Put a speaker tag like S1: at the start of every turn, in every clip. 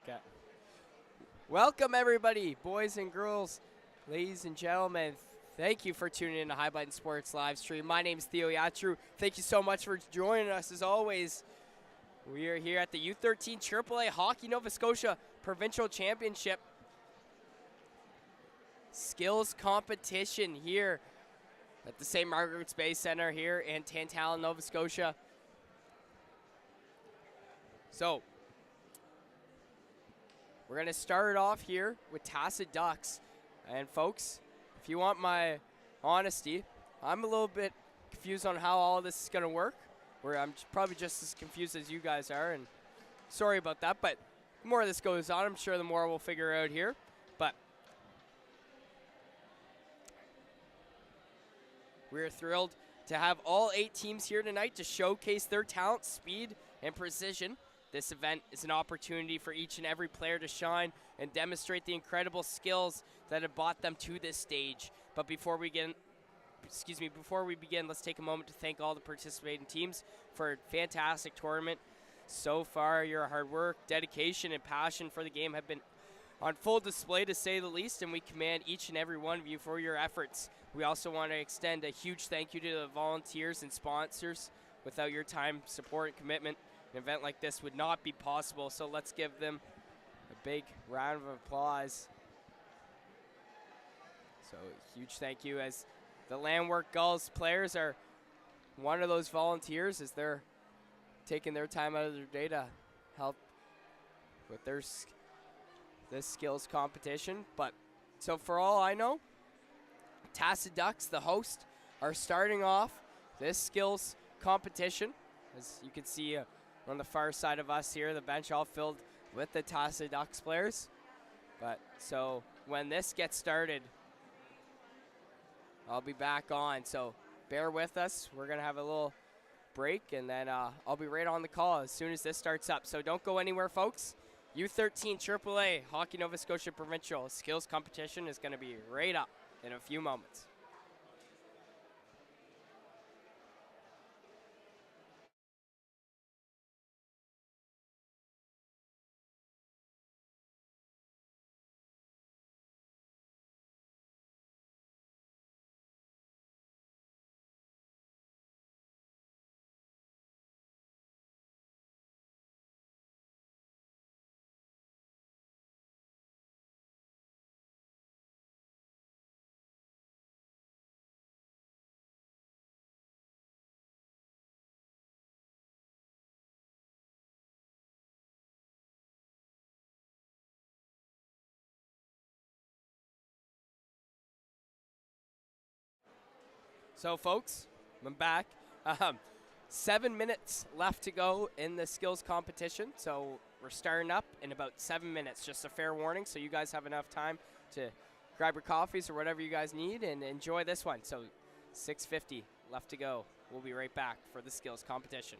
S1: Okay. Welcome, everybody, boys and girls, ladies and gentlemen. Thank you for tuning in to High Button Sports live stream. My name is Theo Yatru. Thank you so much for joining us. As always, we are here at the U13 AAA Hockey Nova Scotia Provincial Championship skills competition here at the St. Margaret's Bay Center here in Tantallon, Nova Scotia. So, we're going to start off here with Tacit Ducks. And folks, if you want my honesty, I'm a little bit confused on how all this is going to work. I'm probably just as confused as you guys are, and sorry about that, but the more this goes on, I'm sure the more we'll figure out here. But we're thrilled to have all 8 teams here tonight to showcase their talent, speed, and precision. This event is an opportunity for each and every player to shine and demonstrate the incredible skills that have brought them to this stage. But before we begin, let's take a moment to thank all the participating teams for a fantastic tournament. So far, your hard work, dedication, and passion for the game have been on full display, to say the least, and we commend each and every one of you for your efforts. We also want to extend a huge thank you to the volunteers and sponsors. Without your time, support, and commitment, an event like this would not be possible, so let's give them a big round of applause. So huge thank you, as the Landwork Gulls players are one of those volunteers, as they're taking their time out of their day to help with this skills competition. But so for all I know, Tacit Ducks, the host, are starting off this skills competition. As you can see on the far side of us here, the bench all filled with the Tacit Ducks players. But so when this gets started, I'll be back on. So bear with us. We're going to have a little break, and then I'll be right on the call as soon as this starts up. So don't go anywhere, folks. U13 AAA Hockey Nova Scotia Provincial Skills Competition is going to be right up in a few moments. So, folks, I'm back. 7 minutes left to go in the skills competition. So we're starting up in about 7 minutes. Just a fair warning, so you guys have enough time to grab your coffees or whatever you guys need and enjoy this one. So 6:50 left to go. We'll be right back for the skills competition.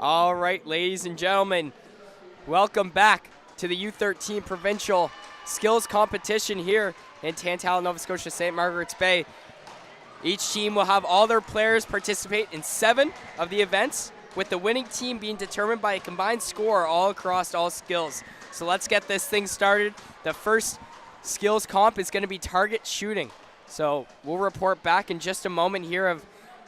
S1: All right, ladies and gentlemen, welcome back to the U13 Provincial Skills Competition here in Tantallon, Nova Scotia, St. Margaret's Bay. Each team will have all their players participate in 7 of the events, with the winning team being determined by a combined score all across all skills. So let's get this thing started. The first skills comp is going to be target shooting. So we'll report back in just a moment here of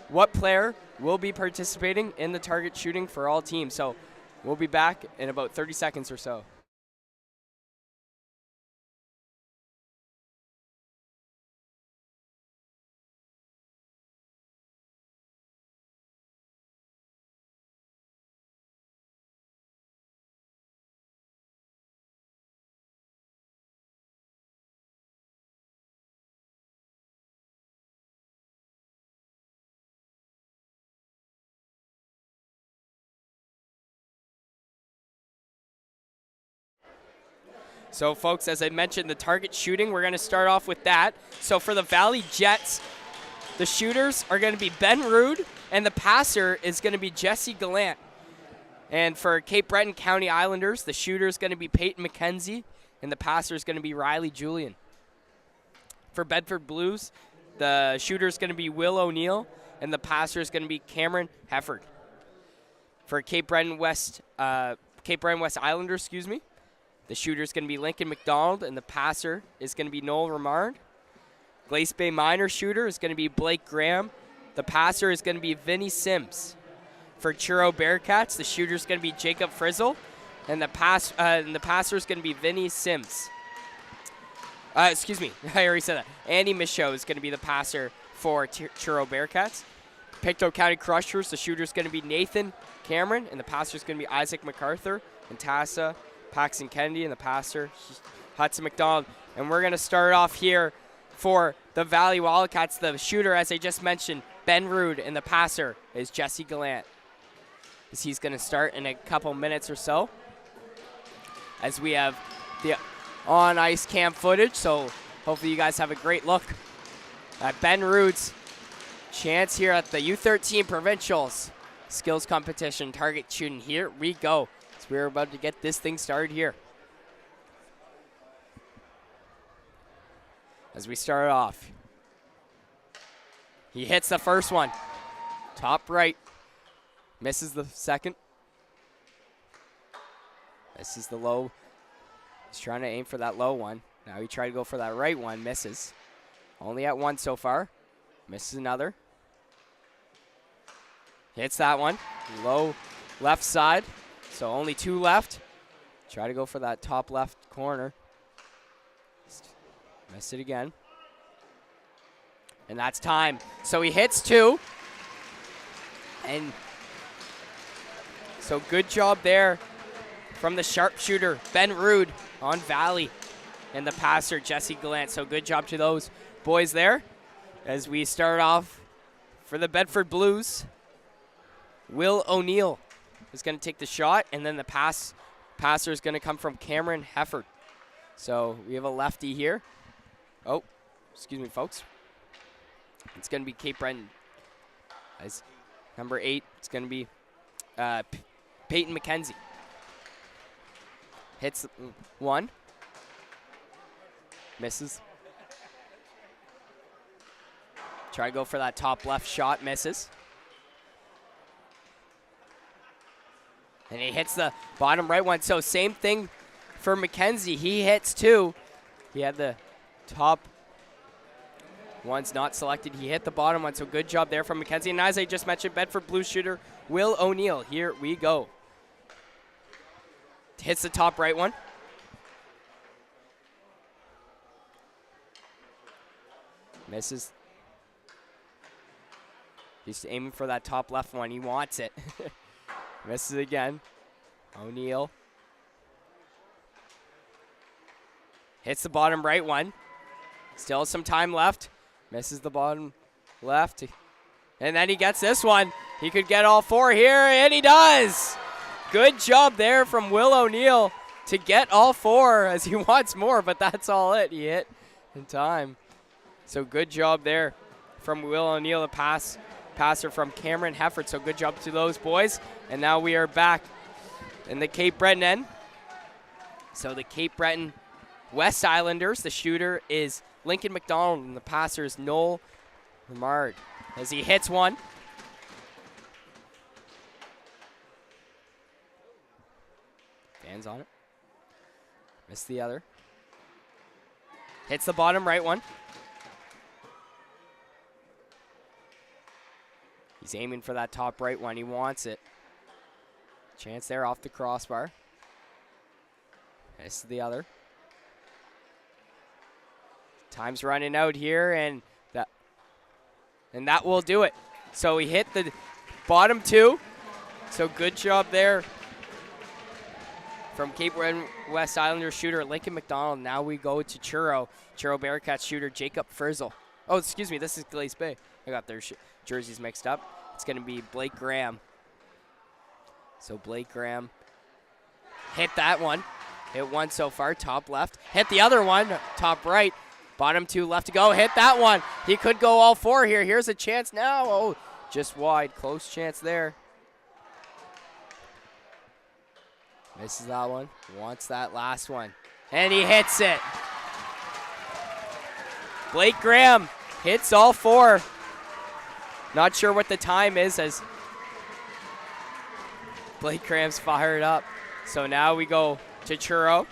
S1: what player will be participating in the target shooting for all teams. So we'll be back in about 30 seconds or so. So, folks, as I mentioned, the target shooting, we're going to start off with that. So, for the Valley Jets, the shooters are going to be Ben Rude, and the passer is going to be Jesse Gallant. And for Cape Breton County Islanders, the shooter is going to be Peyton McKenzie, and the passer is going to be Riley Julian. For Bedford Blues, the shooter is going to be Will O'Neill, and the passer is going to be Cameron Hefford. For Cape Breton West Islanders, the shooter is going to be Lincoln McDonald, and the passer is going to be Noel Ramard. Glace Bay Minor shooter is going to be Blake Graham. The passer is going to be Vinny Sims. For Churro Bearcats, the shooter is going to be Jacob Frizzle, and the passer is going to be Vinny Sims. I already said that. Andy Michaud is going to be the passer for Churro Bearcats. Pictou County Crushers, the shooter is going to be Nathan Cameron, and the passer is going to be Isaac MacArthur. And Tassa Paxton Kennedy, and the passer, Hudson McDonald. And we're going to start off here for the Valley Wildcats. The shooter, as I just mentioned, Ben Rude, and the passer is Jesse Gallant. As he's going to start in a couple minutes or so. As we have the on-ice cam footage, so hopefully you guys have a great look at Ben Rude's chance here at the U13 Provincials Skills Competition target shooting. Here we go. We're about to get this thing started here. As we start off, he hits the first one. Top right. Misses the second. Misses the low. He's trying to aim for that low one. Now he tried to go for that right one. Misses. Only at one so far. Misses another. Hits that one. Low left side. So only 2 left. Try to go for that top left corner. Miss it again. And that's time. So he hits 2. And so good job there from the sharpshooter, Ben Rude, on Valley. And the passer, Jesse Gallant. So good job to those boys there. As we start off for the Bedford Blues, Will O'Neill is going to take the shot, and then the passer is going to come from Cameron Hefford. So we have a lefty here. Oh, excuse me, folks. It's going to be Cape Breton. As number 8, it's going to be Peyton McKenzie. Hits one. Misses. Try to go for that top left shot. Misses. And he hits the bottom right one. So same thing for McKenzie. He hits 2. He had the top one's not selected. He hit the bottom one. So good job there from McKenzie. And as I just mentioned, Bedford Blues shooter Will O'Neill. Here we go. Hits the top right one. Misses. He's aiming for that top left one. He wants it. Misses again. O'Neill. Hits the bottom right one. Still some time left. Misses the bottom left. And then he gets this one. He could get all 4 here, and he does. Good job there from Will O'Neill to get all 4, as he wants more, but that's all it. He hit in time. So good job there from Will O'Neill. The pass passer from Cameron Hefford. So good job to those boys. And now we are back in the Cape Breton end. So the Cape Breton West Islanders, the shooter is Lincoln McDonald, and the passer is Noel Lamard as he hits one. Fans on it. Missed the other. Hits the bottom right one. He's aiming for that top right one. He wants it. Chance there off the crossbar. Missed the other. Time's running out here, and that will do it. So he hit the bottom two. So good job there from Cape Breton West Islanders shooter Lincoln McDonald. Now we go to Truro Bearcats shooter Jacob Frizzle. Oh, excuse me, this is Glace Bay. I got their jerseys mixed up. It's going to be Blake Graham. So Blake Graham hit that one. Hit one so far, top left. Hit the other one, top right. Bottom two left to go. Hit that one. He could go all four here. Here's a chance now. Oh, just wide. Close chance there. Misses that one. Wants that last one. And he hits it. Blake Graham hits all four. Not sure what the time is as Blake Graham's fired up. So now we go to Truro.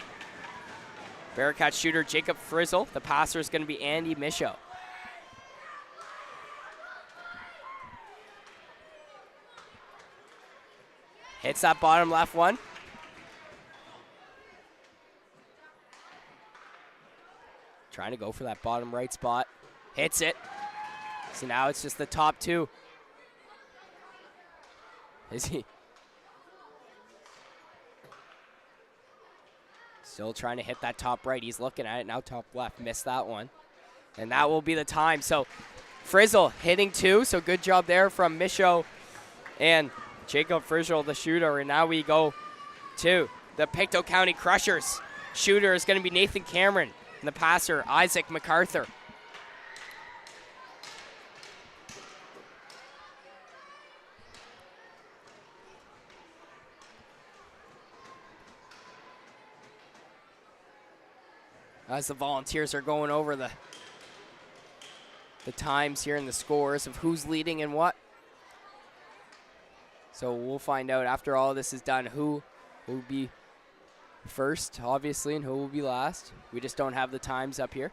S1: Bearcat shooter Jacob Frizzle. The passer is going to be Andy Michaud. Hits that bottom left one. Trying to go for that bottom right spot. Hits it. So now it's just the top two. Is he? Still trying to hit that top right. He's looking at it now, top left. Missed that one. And that will be the time. So Frizzle hitting two. So good job there from Michaud and Jacob Frizzle, the shooter. And now we go to the Pictou County Crushers. Shooter is going to be Nathan Cameron. And the passer, Isaac MacArthur. As the Volunteers are going over the times here and the scores of who's leading and what. So we'll find out after all this is done who will be first, obviously, and who will be last. We just don't have the times up here.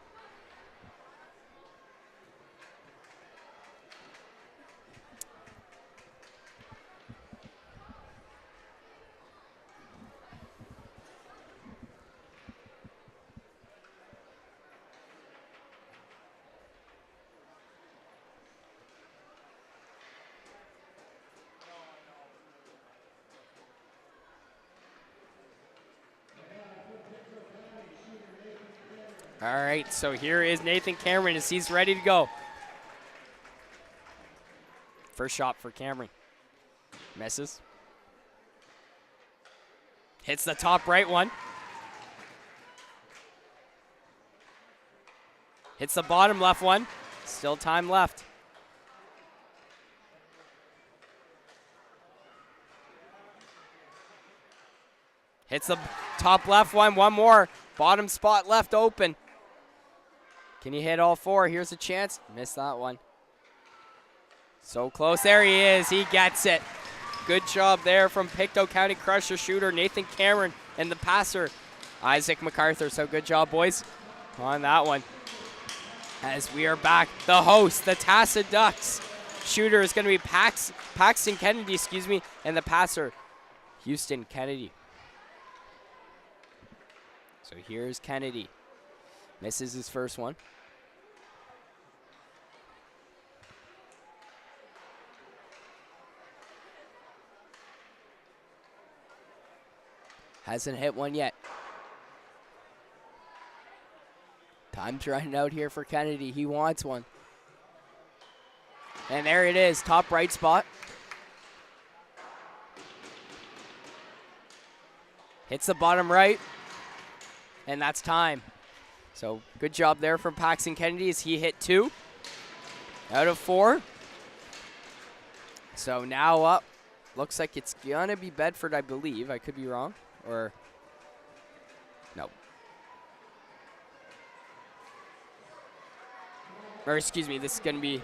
S1: All right, so here is Nathan Cameron as he's ready to go. First shot for Cameron. Misses. Hits the top right one. Hits the bottom left one. Still time left. Hits the top left one more. Bottom spot left open. Can you hit all four? Here's a chance. Missed that one. So close. There he is. He gets it. Good job there from Pictou County Crusher shooter Nathan Cameron and the passer Isaac MacArthur. So good job, boys, on that one. As we are back, the host, the Tacit Ducks. Shooter is going to be Paxton Kennedy, and the passer Houston Kennedy. So here's Kennedy. Misses his first one. Hasn't hit one yet. Time's running out here for Kennedy. He wants one. And there it is, top right spot. Hits the bottom right. And that's time. So good job there from Paxton Kennedy as he hit two out of four. So now up, looks like it's going to be Bedford, I believe. I could be wrong. Or, no. Or excuse me, this is going to be.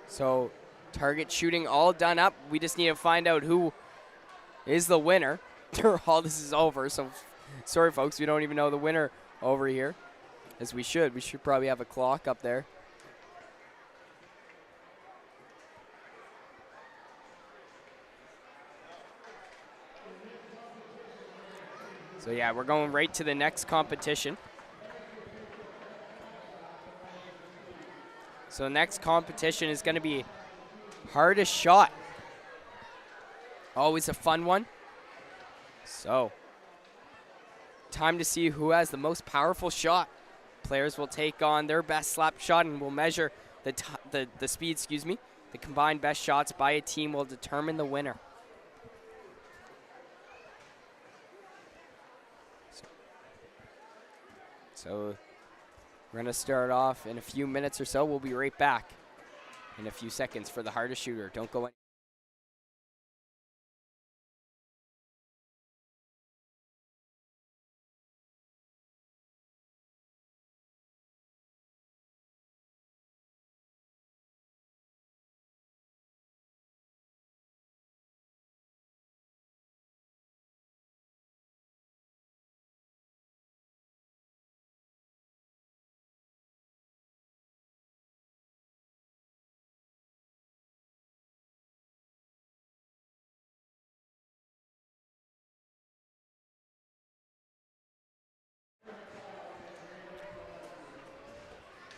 S1: So target shooting all done up. We just need to find out who is the winner. All this is over. So sorry, folks, we don't even know the winner over here. As we should. We should probably have a clock up there. So yeah, we're going right to the next competition. So the next competition is going to be hardest shot. Always a fun one. So, time to see who has the most powerful shot. Players will take on their best slap shot and will measure the speed, excuse me. The combined best shots by a team will determine the winner. So we're going to start off in a few minutes or so. We'll be right back in a few seconds for the hardest shooter. Don't go in.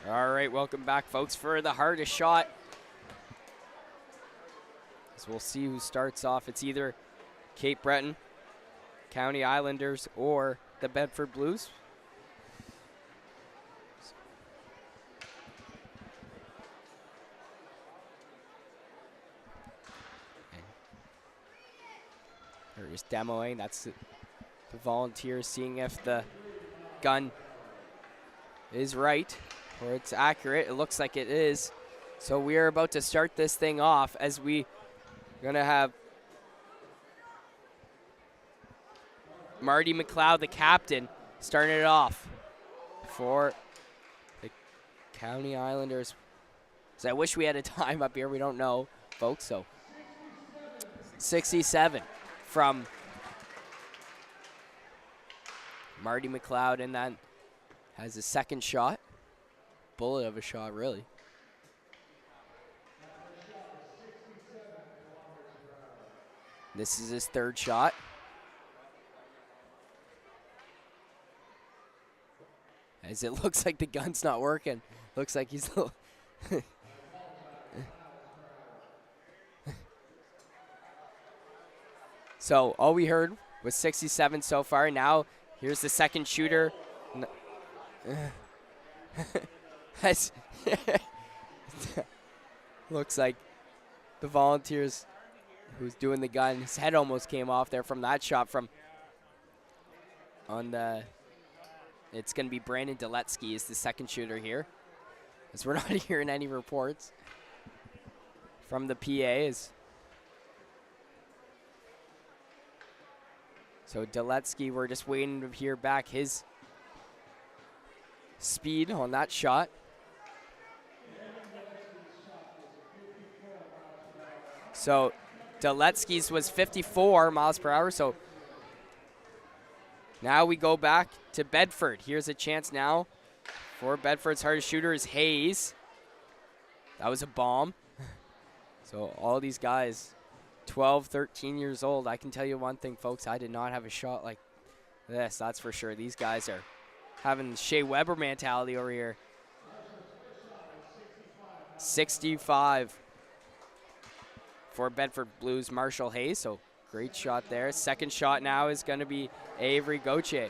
S1: All right, welcome back, folks, for the hardest shot. So we'll see who starts off. It's either Cape Breton, County Islanders, or the Bedford Blues. They're just demoing. That's the Volunteers seeing if the gun is right or it's accurate. It looks like it is. So we are about to start this thing off as we are going to have Marty McLeod, the captain, starting it off for the County Islanders. So I wish we had a time up here. We don't know, folks. So 67 from Marty McLeod, and then has a second shot. Bullet of a shot, really. This is his third shot. As it looks like the gun's not working. Looks like he's So all we heard was 67 so far. Now here's the second shooter. Looks like the Volunteers who's doing the gun, his head almost came off there from that shot from on the, it's going to be Brandon Deletsky is the second shooter here, as we're not hearing any reports from the PAs. So Deletsky, we're just waiting to hear back his speed on that shot. So Deletsky's was 54 miles per hour. So now we go back to Bedford. Here's a chance now for Bedford's hardest shooter is Hayes. That was a bomb. So all these guys, 12, 13 years old. I can tell you one thing, folks. I did not have a shot like this, that's for sure. These guys are having Shea Weber mentality over here. 65 for Bedford Blues, Marshall Hayes. So great shot there. Second shot now is going to be Avery Gauthier.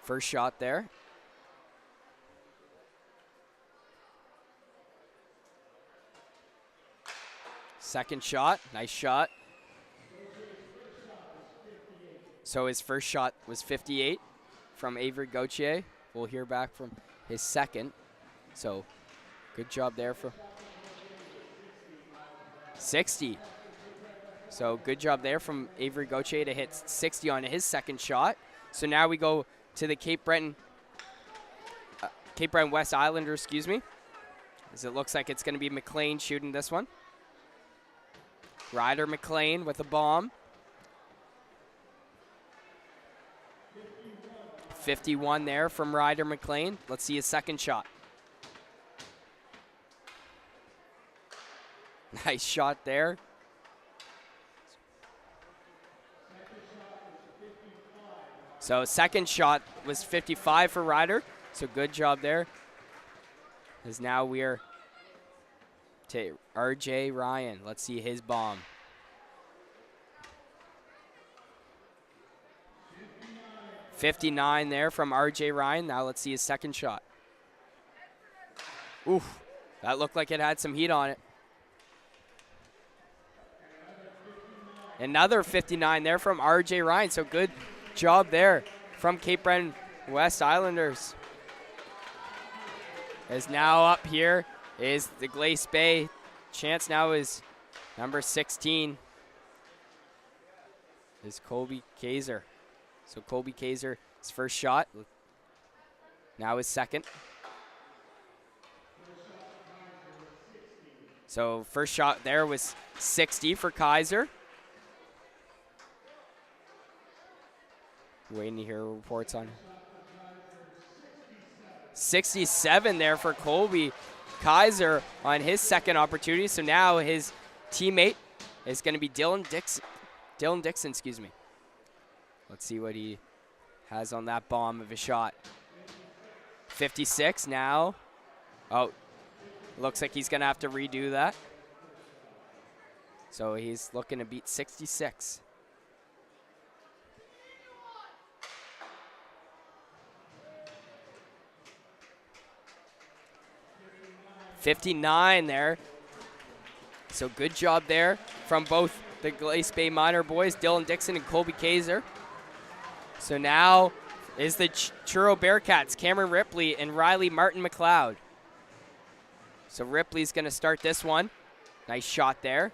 S1: First shot there. Second shot, nice shot. So his first shot was 58 from Avery Gauthier. We'll hear back from his second. So good job there for 60. So good job there from Avery Gauthier to hit 60 on his second shot. So now we go to the Cape Breton West Islanders, excuse me, as it looks like it's going to be McLean shooting this one. Ryder McLean with a bomb. 51 there from Ryder McLean. Let's see his second shot. Nice shot there. So second shot was 55 for Ryder. So good job there. As now we're to RJ Ryan. Let's see his bomb. .59 there from RJ Ryan. Now let's see his second shot. Oof, that looked like it had some heat on it. Another 59 there from RJ Ryan. So good job there from Cape Breton West Islanders. As now up here is the Glace Bay. Chance now is number 16 is Colby Kaiser. So Colby Kaiser, his first shot. Now his second. So first shot there was 60 for Kaiser. Waiting to hear reports on 67 there for Colby Kaiser on his second opportunity. So now his teammate is going to be Dylan Dixon, excuse me. Let's see what he has on that bomb of a shot. 56 now. Oh, looks like he's going to have to redo that. So he's looking to beat 66. .59 there. So good job there from both the Glace Bay Minor boys, Dylan Dixon and Colby Kaiser. So now is the Truro Bearcats, Cameron Ripley and Riley Martin McLeod. So Ripley's going to start this one. Nice shot there.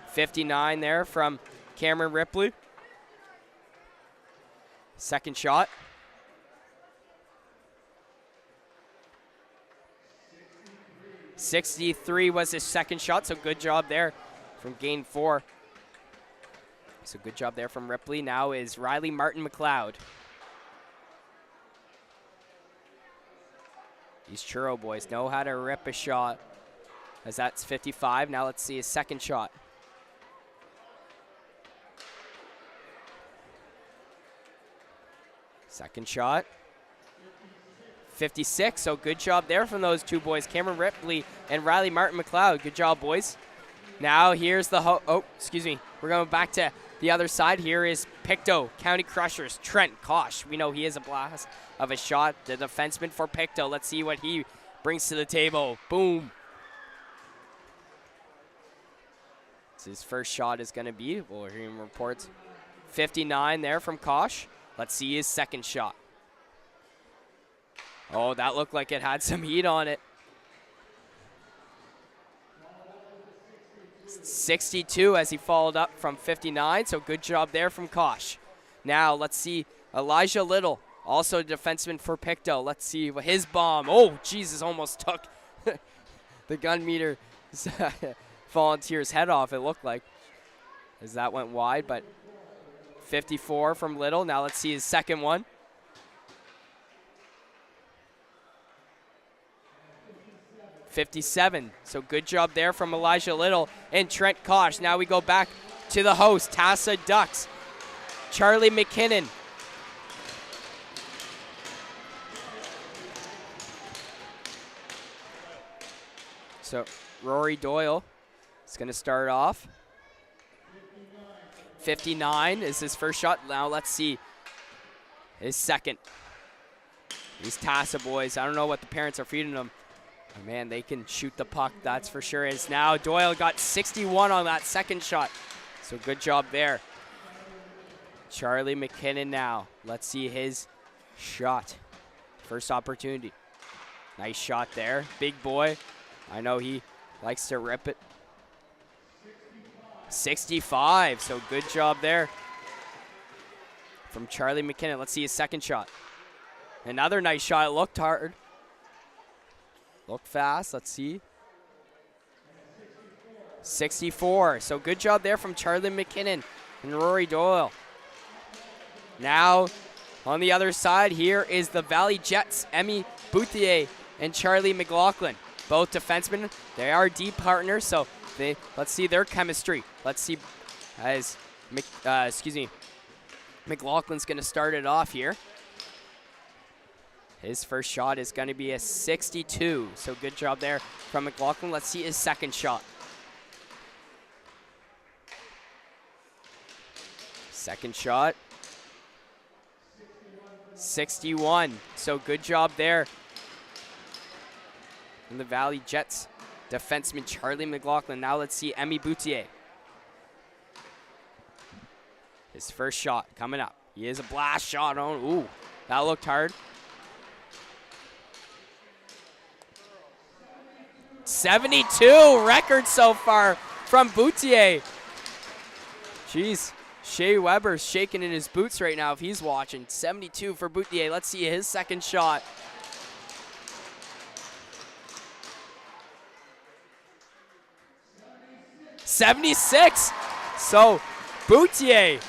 S1: 59 there from Cameron Ripley. Second shot. 63 was his second shot, so good job there from gain 4. So good job there from Ripley. Now is Riley Martin McLeod. These Truro boys know how to rip a shot, as that's 55. Now let's see his second shot. Second shot. 56, so good job there from those two boys, Cameron Ripley and Riley Martin McLeod. Good job, boys. Now here's the, we're going back to the other side. Here is Pictou, County Crushers, Trent Kosh. We know he is a blast of a shot, the defenseman for Pictou. Let's see what he brings to the table. Boom. So his first shot is going to be, we'll hear him reports, 59 there from Kosh. Let's see his second shot. Oh, that looked like it had some heat on it. 62 as he followed up from 59, so good job there from Kosh. Now let's see Elijah Little, also a defenseman for Pictou. Let's see what his bomb. Oh, Jesus, almost took the gun meter volunteer's head off, it looked like, as that went wide, but 54 from Little. Now let's see his second one. 57. So good job there from Elijah Little and Trent Kosh. Now we go back to the host, Tassa Ducks, Charlie McKinnon. So Rory Doyle is going to start off. 59 is his first shot. Now let's see his second. These Tassa boys, I don't know what the parents are feeding them. Oh, man, they can shoot the puck, that's for sure. As now Doyle got 61 on that second shot. So good job there. Charlie McKinnon now. Let's see his shot. First opportunity. Nice shot there. Big boy. I know he likes to rip it. 65. So good job there from Charlie McKinnon. Let's see his second shot. Another nice shot. It looked hard. Looked fast. Let's see. 64. So good job there from Charlie McKinnon and Rory Doyle. Now on the other side here is the Valley Jets, Emmy Bouthier and Charlie McLaughlin. Both defensemen. They are deep partners, so let's see their chemistry. Let's see as McLaughlin's going to start it off here. His first shot is going to be a 62. So good job there from McLaughlin. Let's see his second shot. Second shot. 61. So good job there. And the Valley Jets defenseman Charlie McLaughlin. Now let's see Emmy Bouthier. His first shot coming up. He is a blast shot on. Ooh, that looked hard. 72 record so far from Bouthier. Jeez, Shea Weber's shaking in his boots right now if he's watching. 72 for Bouthier. Let's see his second shot. '76. So Bouthier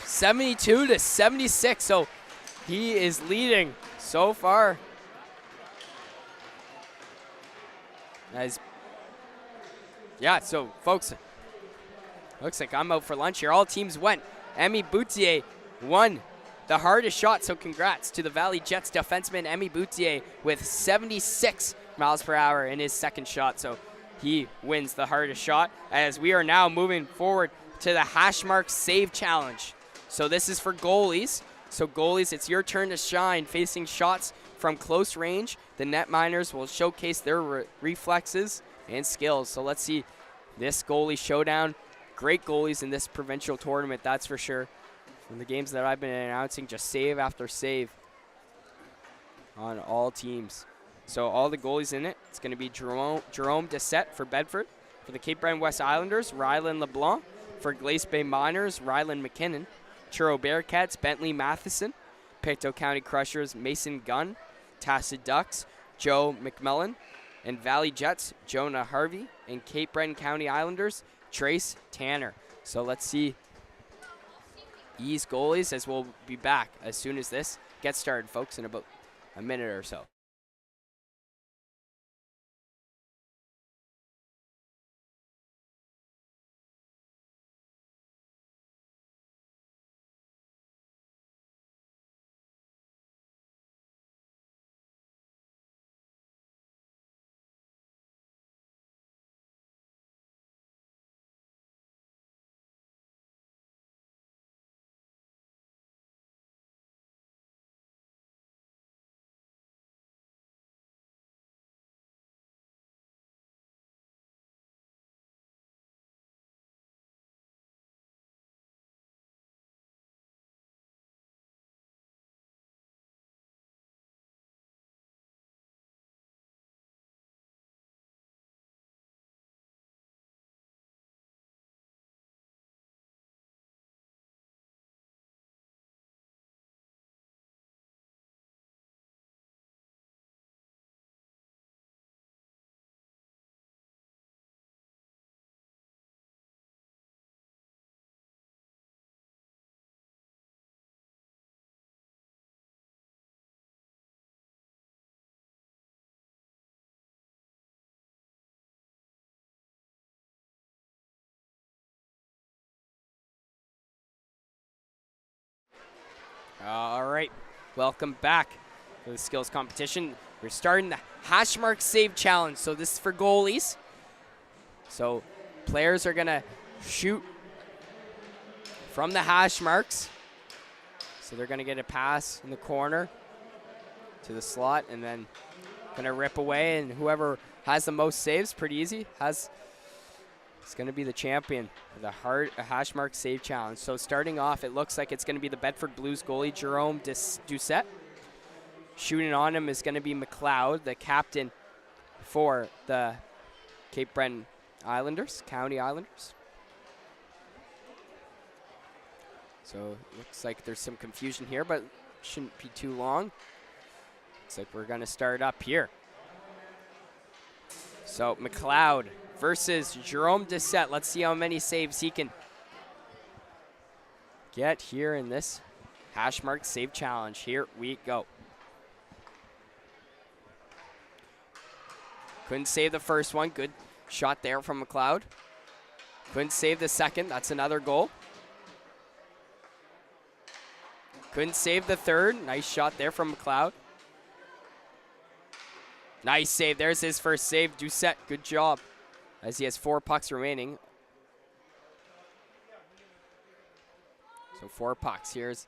S1: 72 to 76. So he is leading so far. So folks, looks like I'm out for lunch here. All teams went. Emmy Bouthier won the hardest shot, so congrats to the Valley Jets defenseman Emmy Bouthier with 76 miles per hour in his second shot. So he wins the hardest shot, as we are now moving forward to the Hashmark Save Challenge. So this is for goalies. So goalies, it's your turn to shine facing shots from close range. The netminers will showcase their reflexes and skills. So let's see this goalie showdown. Great goalies in this provincial tournament, that's for sure. From the games that I've been announcing, just save after save on all teams. So all the goalies in it, it's going to be Jerome Dessette for Bedford. For the Cape Breton West Islanders, Rylan LeBlanc. For Glace Bay Miners, Rylan McKinnon. Truro Bearcats, Bentley Matheson. Pictou County Crushers, Mason Gunn. Tacit Ducks, Joe McMillan. And Valley Jets, Jonah Harvey. And Cape Breton County Islanders, Trace Tanner. So let's see these goalies, as we'll be back as soon as this gets started, folks, in about a minute or so. All right, welcome back to the skills competition. We're starting the Hashmark Save Challenge. So this is for goalies. So players are gonna shoot from the hash marks. So they're gonna get a pass in the corner to the slot and then gonna rip away, and whoever has the most saves, pretty easy, has is going to be the champion of the hash mark save challenge. So starting off, it looks like it's going to be the Bedford Blues goalie, Jerome Doucette. Shooting on him is going to be McLeod, the captain for the Cape Breton Islanders, County Islanders. So it looks like there's some confusion here, but shouldn't be too long. Looks like we're going to start up here. So McLeod versus Jerome Doucette. Let's see how many saves he can get here in this hash mark save challenge. Here we go. Couldn't save the first one. Good shot there from McLeod. Couldn't save the second. That's another goal. Couldn't save the third. Nice shot there from McLeod. Nice save. There's his first save. Doucette, good job, as he has 4 pucks remaining. So 4 pucks. Here's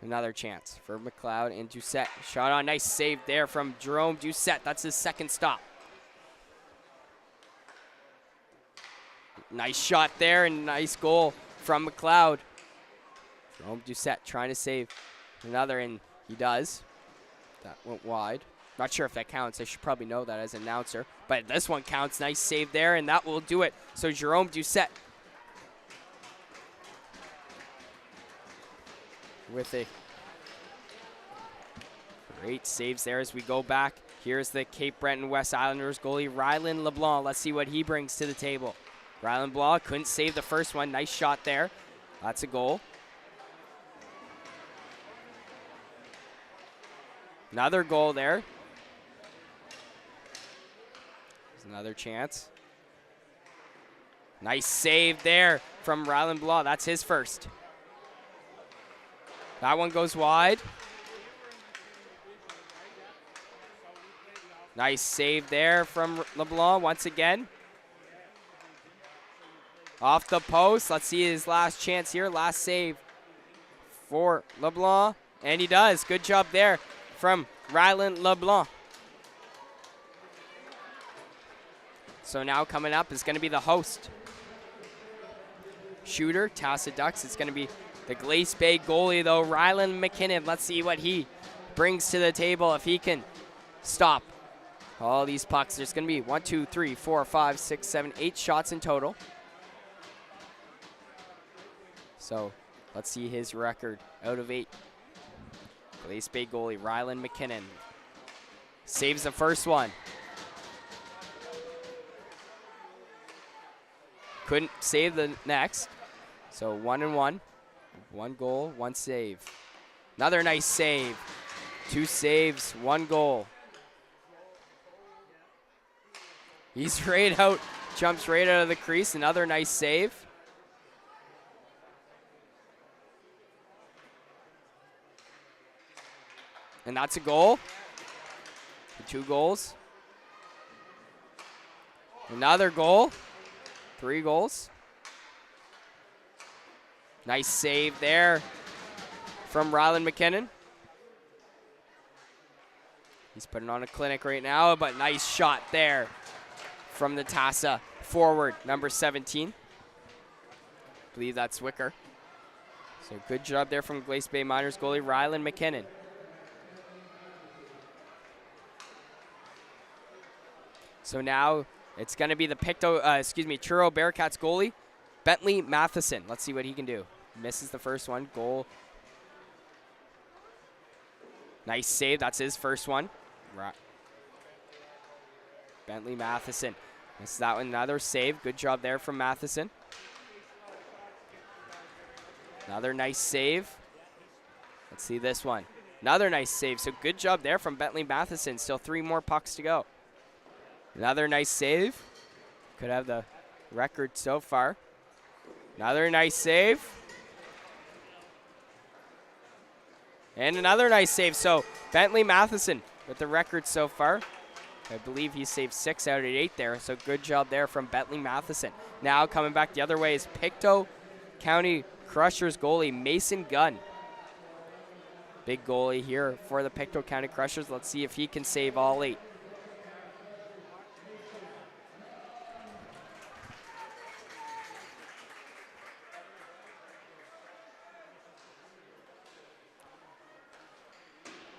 S1: another chance for McLeod and Doucette. Shot on. Nice save there from Jerome Doucette. That's his second stop. Nice shot there and nice goal from McLeod. Jerome Doucette trying to save another, and he does. That went wide. Not sure if that counts. I should probably know that as an announcer. But this one counts. Nice save there, and that will do it. So Jerome Doucette with a great saves there as we go back. Here's the Cape Breton West Islanders goalie, Rylan LeBlanc. Let's see what he brings to the table. Rylan LeBlanc couldn't save the first one. Nice shot there. That's a goal. Another goal there. There's another chance. Nice save there from Rylan LeBlanc. That's his first. That one goes wide. Nice save there from LeBlanc once again. Off the post. Let's see his last chance here. Last save for LeBlanc. And he does. Good job there from Rylan LeBlanc. So now coming up is going to be the host. Shooter, Tassa Ducks. It's going to be the Glace Bay goalie, though, Rylan McKinnon. Let's see what he brings to the table if he can stop all these pucks. There's going to be 1, 2, 3, 4, 5, 6, 7, 8 shots in total. So let's see his record out of 8. Glace Bay goalie Rylan McKinnon saves the first one. Couldn't save the next. So 1-1. 1 goal, 1 save. Another nice save. 2 saves, 1 goal. He's right out, jumps right out of the crease. Another nice save. And that's a goal. 2 goals. Another goal. 3 goals. Nice save there from Rylan McKinnon. He's putting on a clinic right now, but nice shot there from the Tassa forward, number 17. I believe that's Wicker. So good job there from Glace Bay Miners goalie Rylan McKinnon. So now it's going to be the Truro Bearcats goalie, Bentley Matheson. Let's see what he can do. Misses the first one. Goal. Nice save. That's his first one. Right. Bentley Matheson. Misses that one. Another save. Good job there from Matheson. Another nice save. Let's see this one. Another nice save. So good job there from Bentley Matheson. Still 3 more pucks to go. Another nice save. Could have the record so far. Another nice save. And another nice save. So Bentley Matheson with the record so far. I believe he saved 6 out of 8 there. So good job there from Bentley Matheson. Now coming back the other way is Pictou County Crushers goalie Mason Gunn. Big goalie here for the Pictou County Crushers. Let's see if he can save all 8.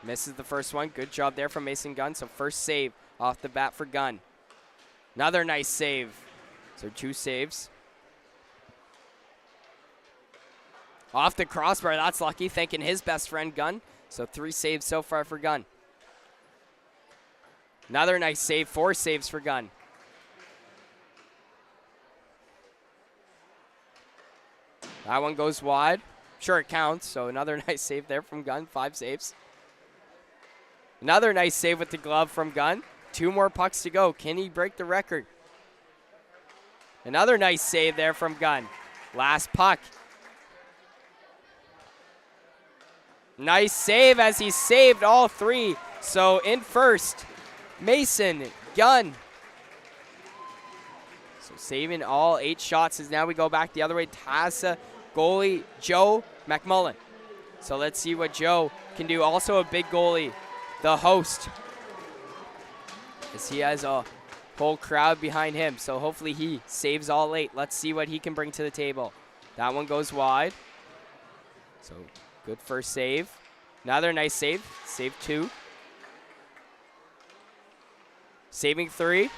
S1: Misses the first one. Good job there from Mason Gunn. So first save off the bat for Gunn. Another nice save. So 2 saves. Off the crossbar. That's lucky. Thanking his best friend, Gunn. So 3 saves so far for Gunn. Another nice save. 4 saves for Gunn. That one goes wide. Sure, it counts. So another nice save there from Gunn. 5 saves. Another nice save with the glove from Gunn. 2 more pucks to go. Can he break the record? Another nice save there from Gunn. Last puck. Nice save as he saved all 3. So in first, Mason Gunn. So saving all 8 shots as now we go back the other way. Tassa, goalie, Joe McMullen. So let's see what Joe can do. Also a big goalie, the host, as he has a whole crowd behind him. So hopefully he saves all 8. Let's see what he can bring to the table. That one goes wide. So good first save. Another nice save. Save 2. Saving 3.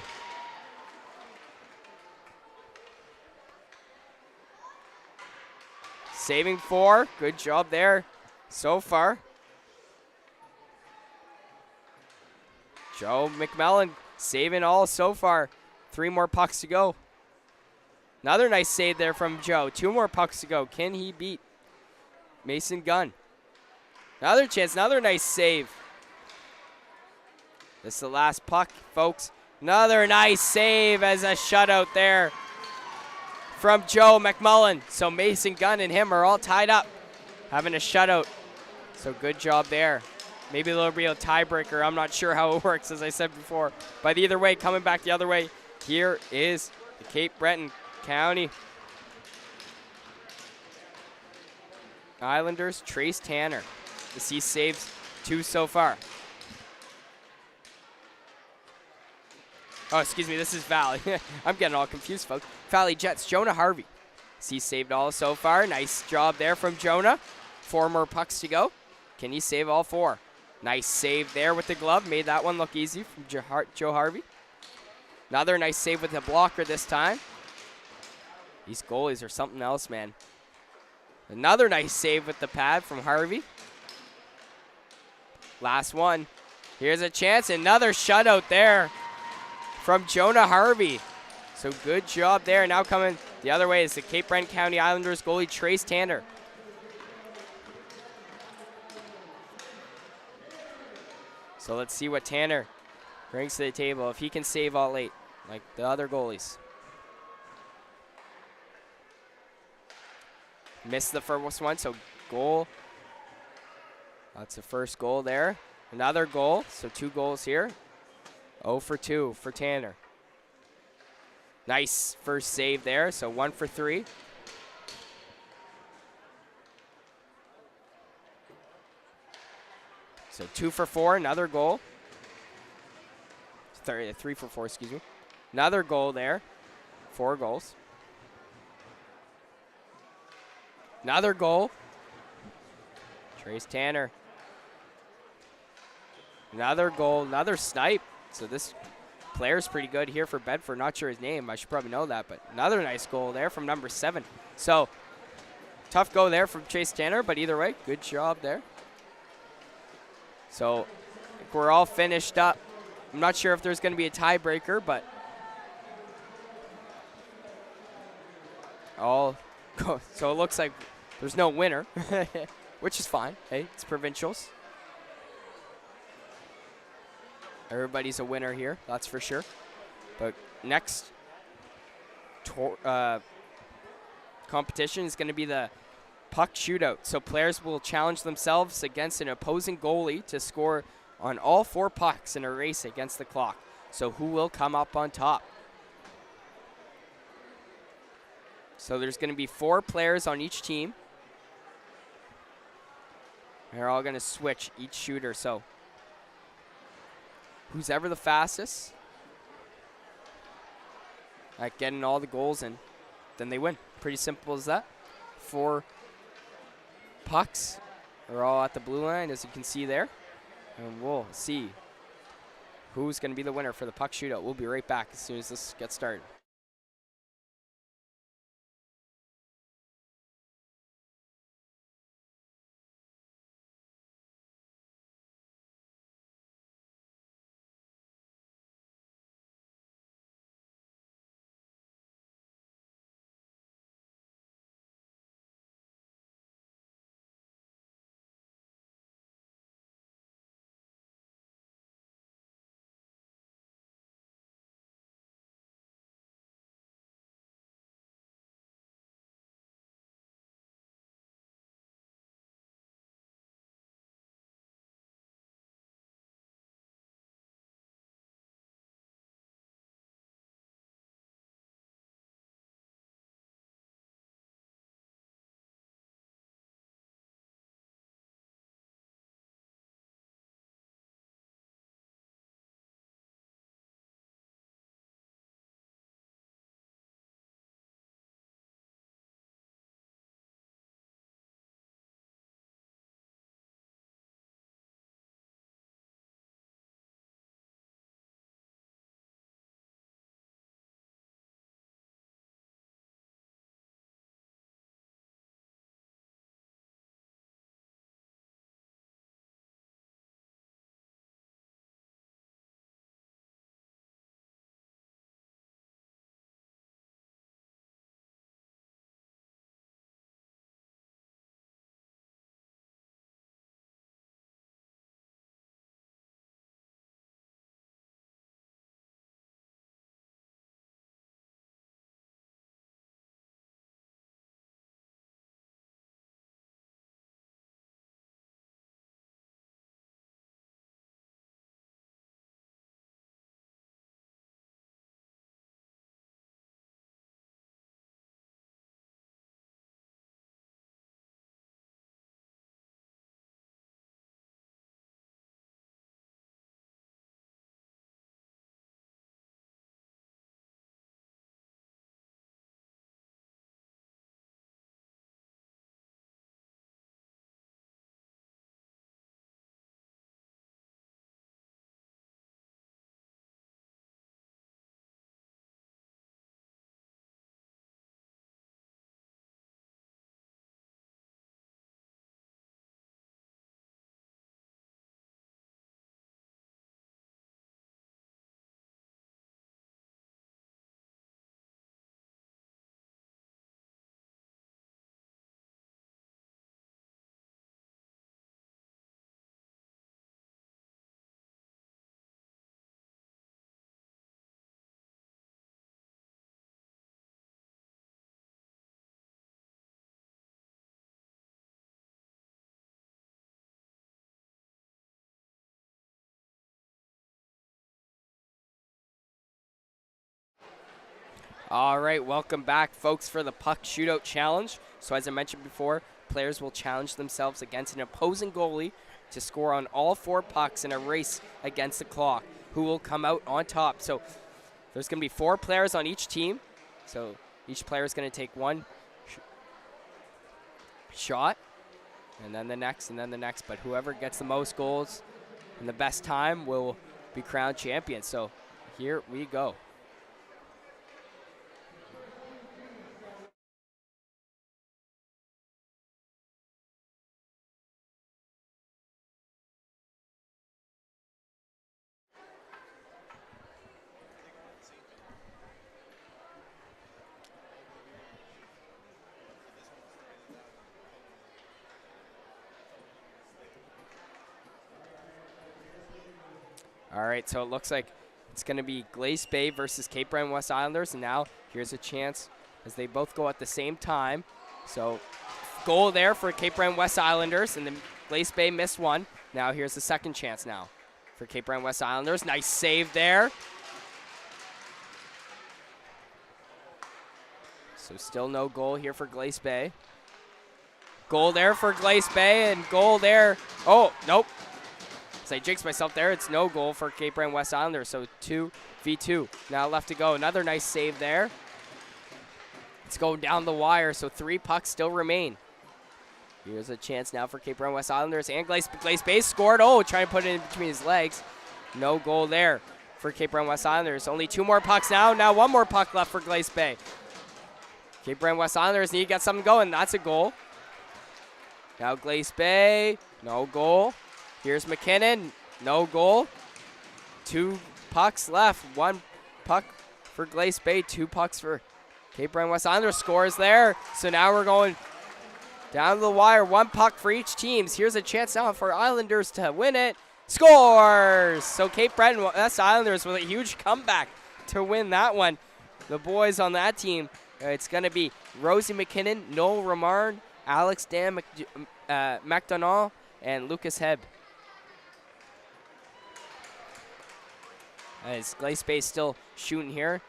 S1: Saving 4. Good job there so far. Joe McMullen saving all so far. 3 more pucks to go. Another nice save there from Joe. 2 more pucks to go. Can he beat Mason Gunn? Another chance. Another nice save. This is the last puck, folks. Another nice save as a shutout there from Joe McMullen. So Mason Gunn and him are all tied up, having a shutout. So good job there. Maybe there'll be a tiebreaker. I'm not sure how it works, as I said before. But either way, coming back the other way, here is the Cape Breton County Islanders, Trace Tanner. As he saves 2 so far. Oh, excuse me, this is Valley. I'm getting all confused, folks. Valley Jets, Jonah Harvey. He saved all so far. Nice job there from Jonah. 4 more pucks to go. Can he save all 4? Nice save there with the glove. Made that one look easy from Joe Harvey. Another nice save with the blocker this time. These goalies are something else, man. Another nice save with the pad from Harvey. Last one. Here's a chance. Another shutout there from Jonah Harvey. So good job there. Now coming the other way is the Cape Breton County Islanders goalie, Trace Tanner. So let's see what Tanner brings to the table. If he can save all 8, like the other goalies. Missed the first one, so goal. That's the first goal there. Another goal, so 2 goals here. 0 for 2 for Tanner. Nice first save there, so 1 for 3. So 2 for 4, another goal. 3 for 4, excuse me. Another goal there. 4 goals. Another goal. Trace Tanner. Another goal, another snipe. So this player's pretty good here for Bedford. Not sure his name. I should probably know that. But another nice goal there from number 7. So tough go there from Trace Tanner. But either way, good job there. So I think we're all finished up. I'm not sure if there's going to be a tiebreaker, but all go. So it looks like there's no winner, which is fine. Hey, it's provincials. Everybody's a winner here, that's for sure. But next competition is going to be the puck shootout. So players will challenge themselves against an opposing goalie to score on all 4 pucks in a race against the clock. So who will come up on top? So there's going to be 4 players on each team. They're all going to switch each shooter. So who's ever the fastest at getting all the goals in, then they win. Pretty simple as that. 4 pucks are all at the blue line, as you can see there. And we'll see who's going to be the winner for the puck shootout. We'll be right back as soon as this gets started. All right, welcome back, folks, for the Puck Shootout Challenge. So as I mentioned before, players will challenge themselves against an opposing goalie to score on all 4 pucks in a race against the clock. Who will come out on top? So there's going to be 4 players on each team. So each player is going to take one shot, and then the next, and then the next. But whoever gets the most goals and the best time will be crowned champion. So here we go. All right, so it looks like it's going to be Glace Bay versus Cape Breton West Islanders. And now here's a chance as they both go at the same time. So goal there for Cape Breton West Islanders, and then Glace Bay missed one. Now here's the second chance now for Cape Breton West Islanders. Nice save there. So still no goal here for Glace Bay. Goal there for Glace Bay, and goal there. Oh, nope. As I jinxed myself there, it's no goal for Cape Breton West Islanders, so 2v2. Now left to go. Another nice save there. It's going down the wire, so 3 pucks still remain. Here's a chance now for Cape Breton West Islanders, and Glace Bay scored. Oh, trying to put it in between his legs. No goal there for Cape Breton West Islanders. Only 2 more pucks now. Now 1 more puck left for Glace Bay. Cape Breton West Islanders need to get something going. That's a goal. Now Glace Bay, no goal. Here's McKinnon, no goal. 2 pucks left. 1 puck for Glace Bay, 2 pucks for Cape Breton West Islanders. Scores there. So now we're going down to the wire. 1 puck for each team. Here's a chance now for Islanders to win it. Scores! So Cape Breton West Islanders with a huge comeback to win that one. The boys on that team, it's going to be Rosie McKinnon, Noel Ramard, Alex Dan McDonald, and Lucas Heb. As Glace Bay still shooting here,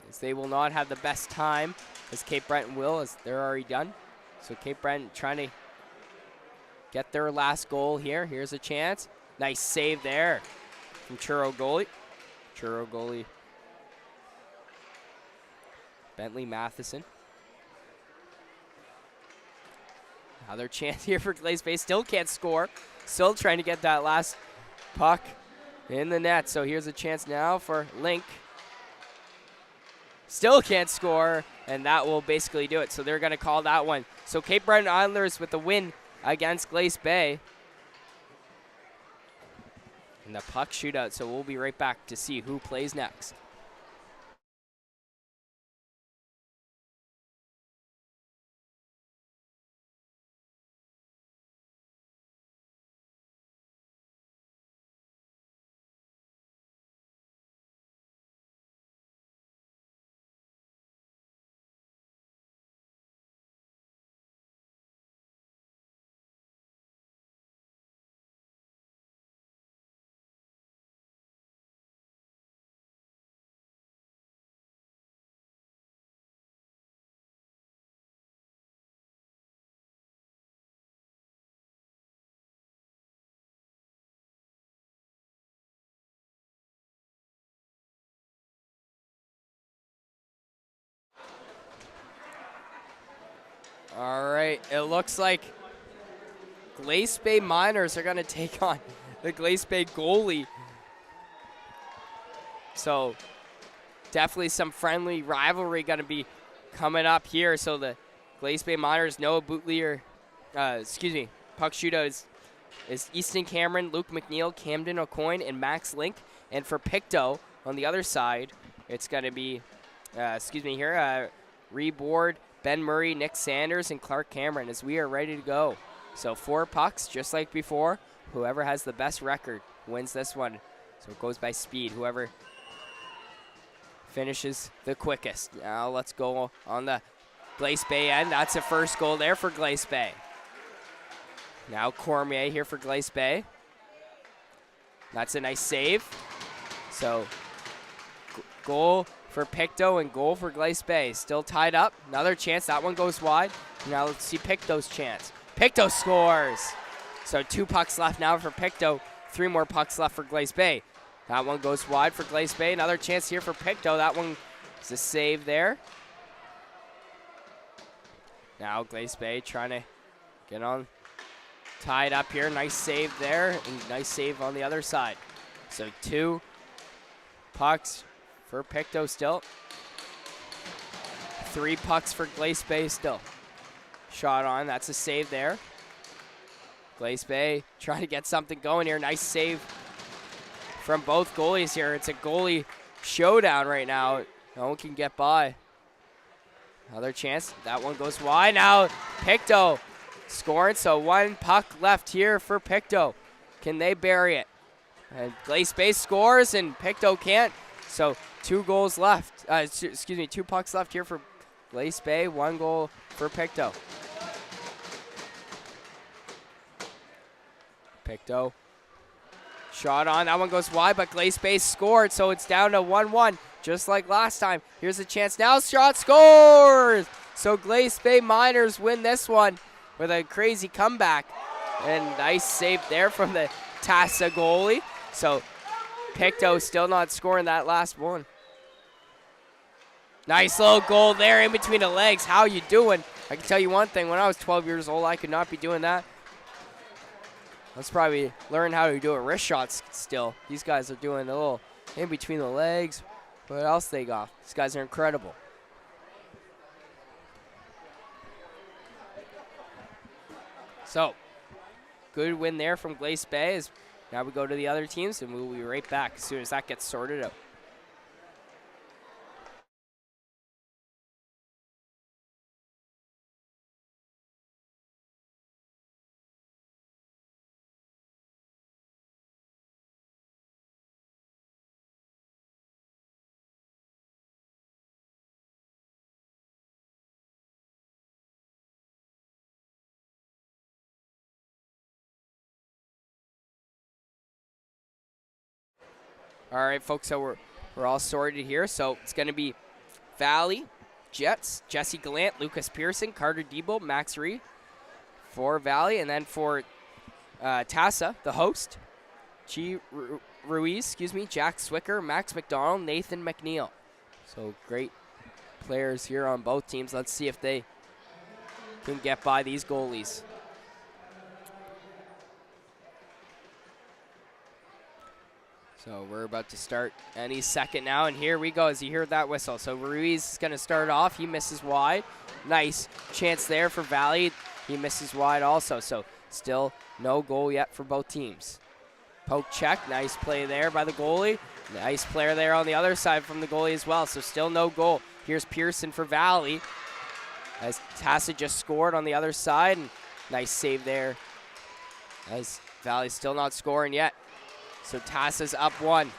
S1: as they will not have the best time as Cape Breton will, as they're already done. So Cape Breton trying to get their last goal here. Here's a chance. Nice save there from Churro goalie. Bentley Matheson. Another chance here for Glace Bay. Still can't score. Still trying to get that last puck in the net. So here's a chance now for Link. Still can't score, and that will basically do it. So they're going to call that one. So Cape Breton Islanders with the win against Glace Bay in the puck shootout. So we'll be right back to see who plays next. All right, it looks like Glace Bay Miners are going to take on the Glace Bay goalie. So definitely some friendly rivalry going to be coming up here. So the Glace Bay Miners, Noah Bootlier, puck shootout is Easton Cameron, Luke McNeil, Camden O'Coin, and Max Link. And for Pictou on the other side, it's going to be, Reboard, Ben Murray, Nick Sanders, and Clark Cameron as we are ready to go. So 4 pucks, just like before. Whoever has the best record wins this one. So it goes by speed. Whoever finishes the quickest. Now let's go on the Glace Bay end. That's the first goal there for Glace Bay. Now Cormier here for Glace Bay. That's a nice save. So goal for Pictou and goal for Glace Bay. Still tied up. Another chance. That one goes wide. Now let's see Pictou's chance. Pictou scores. So 2 pucks left now for Pictou. 3 more pucks left for Glace Bay. That one goes wide for Glace Bay. Another chance here for Pictou. That one is a save there. Now Glace Bay trying to get on tied up here. Nice save there and nice save on the other side. So 2 pucks for Pictou still. 3 pucks for Glace Bay still. Shot on, that's a save there. Glace Bay trying to get something going here. Nice save from both goalies here. It's a goalie showdown right now. No one can get by. Another chance, that one goes wide. Now Pictou scoring, so 1 puck left here for Pictou. Can they bury it? And Glace Bay scores and Pictou can't. So 2 goals left. 2 pucks left here for Glace Bay. 1 goal for Pictou. Pictou shot on. That one goes wide, but Glace Bay scored, so it's down to 1-1, just like last time. Here's a chance now. Shot scores! So Glace Bay Miners win this one with a crazy comeback. And nice save there from the Tassa goalie. So Pictou still not scoring that last one. Nice little goal there in between the legs. How you doing? I can tell you one thing, when I was 12 years old, I could not be doing that. Let's probably learn how to do a wrist shot still. These guys are doing a little in between the legs. What else they got? These guys are incredible. So, good win there from Glace Bay. Now we go to the other teams, and we'll be right back as soon as that gets sorted out. All right, folks, so we're all sorted here. So it's going to be Valley, Jets, Jesse Gallant, Lucas Pearson, Carter Debo, Max Reed for Valley. And then for TASA, the host, Ruiz, Jack Swicker, Max McDonald, Nathan McNeil. So great players here on both teams. Let's see if they can get by these goalies. So we're about to start any second now, and here we go as you hear that whistle. So Ruiz is going to start off. He misses wide. Nice chance there for Valley. He misses wide also, so still no goal yet for both teams. Poke check. Nice play there by the goalie. Nice player there on the other side from the goalie as well, so still no goal. Here's Pearson for Valley as TASA just scored on the other side, and nice save there as Valley's still not scoring yet. So TASA's up 1.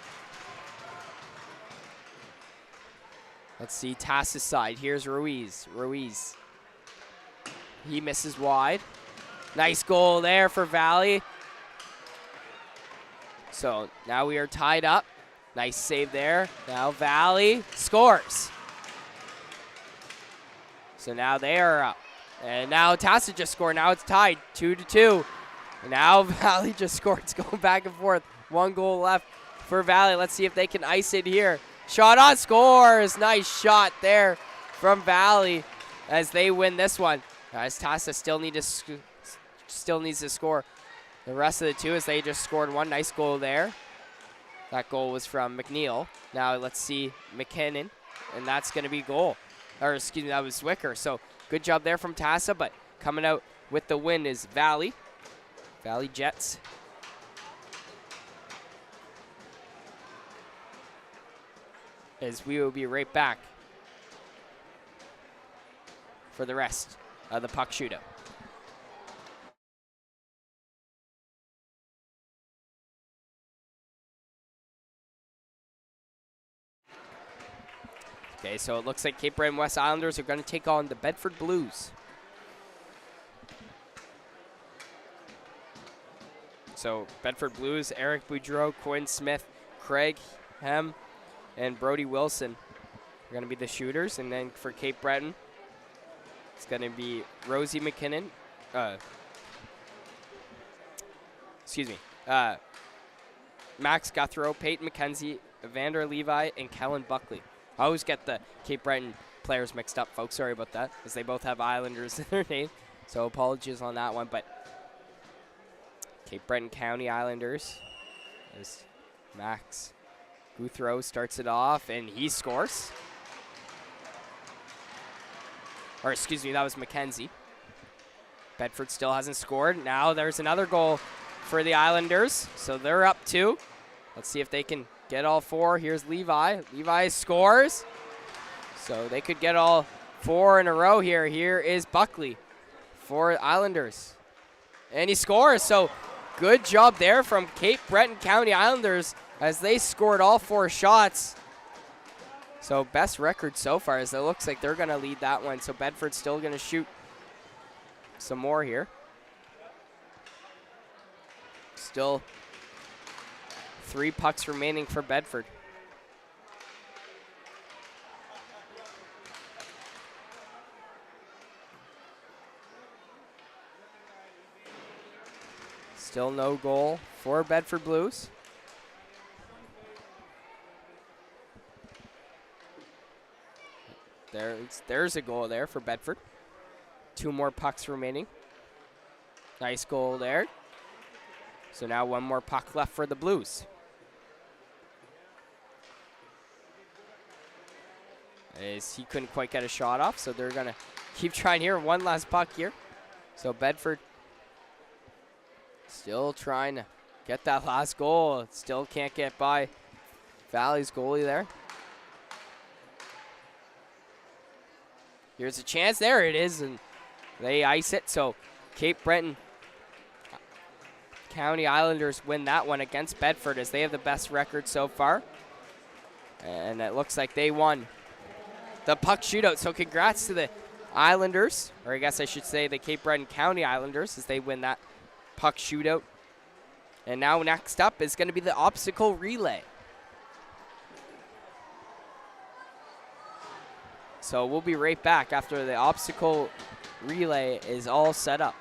S1: Let's see TASA's side. Here's Ruiz. He misses wide. Nice goal there for Valley. So now we are tied up. Nice save there. Now Valley scores. So now they are up. And now TASA just scored. Now it's tied 2-2. And now Valley just scored. It's going back and forth. 1 goal left for Valley. Let's see if they can ice it here. Shot on, scores. Nice shot there from Valley as they win this one. As TASA still needs to score. The rest of the two as they just scored 1 nice goal there. That goal was from McNeil. Now let's see McKinnon, and that's going to be goal. Or excuse me, that was Zwicker. So good job there from TASA, but coming out with the win is Valley. Valley Jets. As we will be right back for the rest of the puck shootout. Okay, so it looks like Cape Breton West Islanders are going to take on the Bedford Blues. So Bedford Blues, Eric Boudreau, Quinn Smith, Craig Hem, and Brody Wilson are going to be the shooters. And then for Cape Breton, it's going to be Rosie McKinnon. Max Guthrow, Peyton McKenzie, Evander Levi, and Kellen Buckley. I always get the Cape Breton players mixed up, folks. Sorry about that, because they both have Islanders in their name. So apologies on that one. But Cape Breton County Islanders. There's Max Guthrow starts it off, and he scores. Or excuse me, that was McKenzie. Bedford still hasn't scored. Now there's another goal for the Islanders. So they're up 2. Let's see if they can get all 4. Here's Levi. Levi scores. So they could get all 4 in a row here. Here is Buckley for Islanders. And he scores. So good job there from Cape Breton County Islanders as they scored all 4 shots. So best record so far, as it looks like they're going to lead that one. So Bedford's still going to shoot some more here. Still 3 pucks remaining for Bedford. Still no goal for Bedford Blues. There's a goal there for Bedford. 2 more pucks remaining. Nice goal there. So now 1 more puck left for the Blues. As he couldn't quite get a shot off, so they're going to keep trying here. 1 last puck here. So Bedford still trying to get that last goal. Still can't get by Valley's goalie there. Here's a chance. There it is, and they ice it. So Cape Breton County Islanders win that one against Bedford as they have the best record so far. And it looks like they won the puck shootout. So congrats to the Islanders, or I guess I should say the Cape Breton County Islanders, as they win that puck shootout. And now next up is going to be the obstacle relay. So we'll be right back after the obstacle relay is all set up.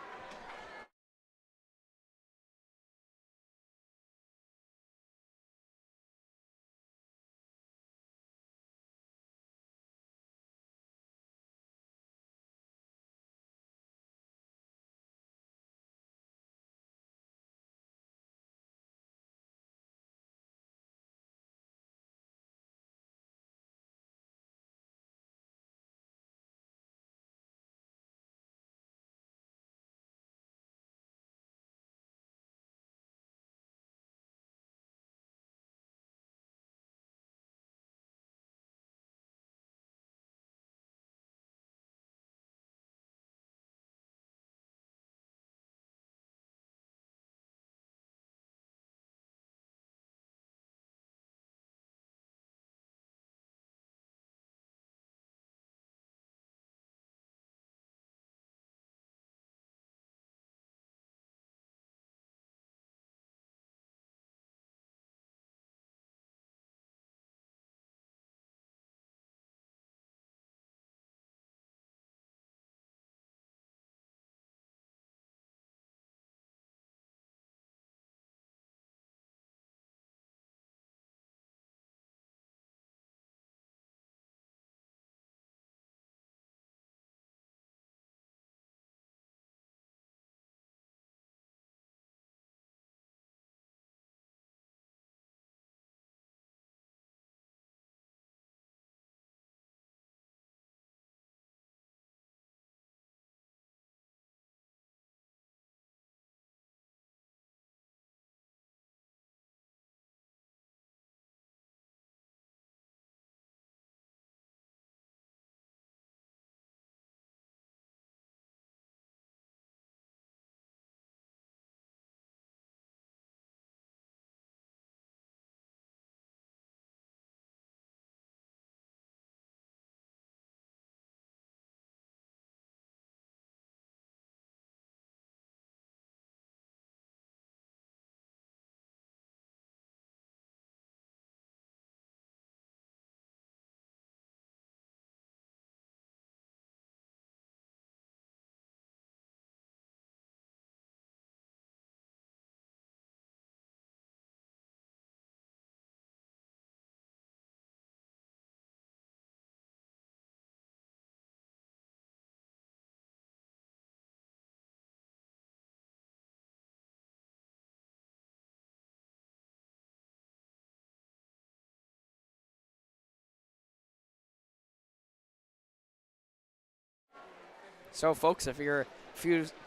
S1: So, folks, if you're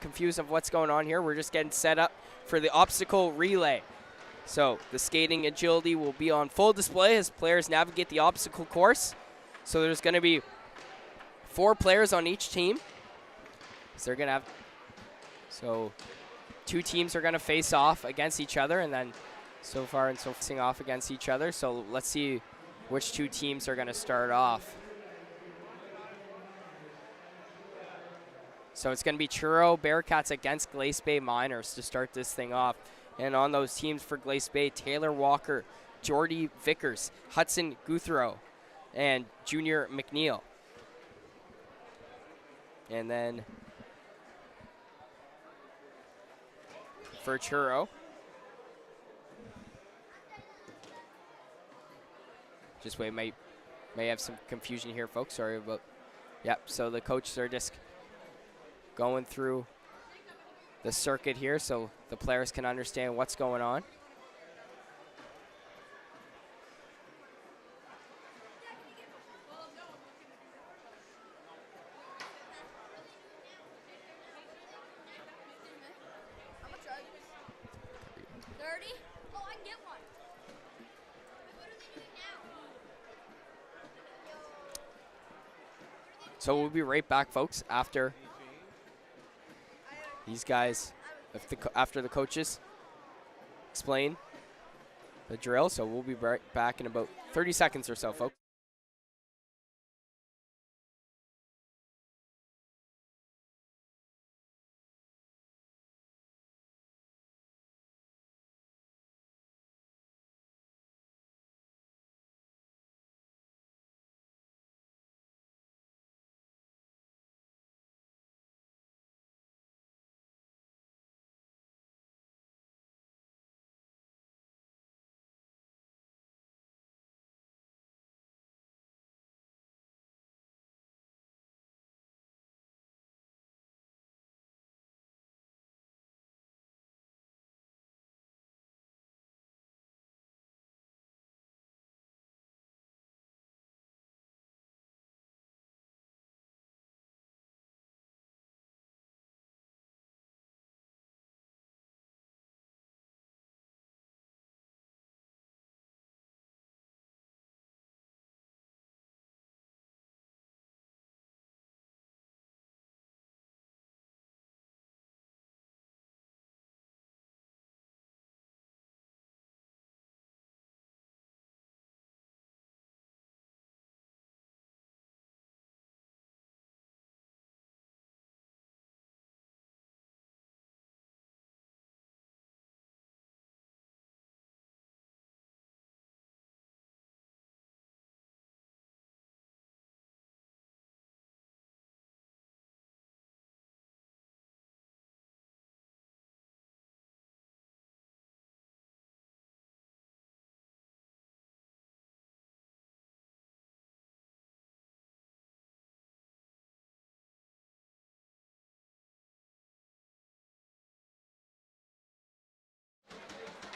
S1: confused of what's going on here, we're just getting set up for the obstacle relay. So, the skating agility will be on full display as players navigate the obstacle course. So, there's going to be 4 players on each team. So, they're going to have, so 2 teams are going to face off against each other, and then so far and so facing off against each other. So, let's see which 2 teams are going to start off. So it's going to be Truro Bearcats against Glace Bay Miners to start this thing off. And on those teams for Glace Bay, Taylor Walker, Jordy Vickers, Hudson Guthrow, and Junior McNeil. And then for Truro, just wait, may have some confusion here, folks. Sorry about. Yep. So the coaches are just going through the circuit here so the players can understand what's going on. So we'll be right back, folks, after these guys, after the coaches explain the drill. So we'll be right back in about 30 seconds or so, folks.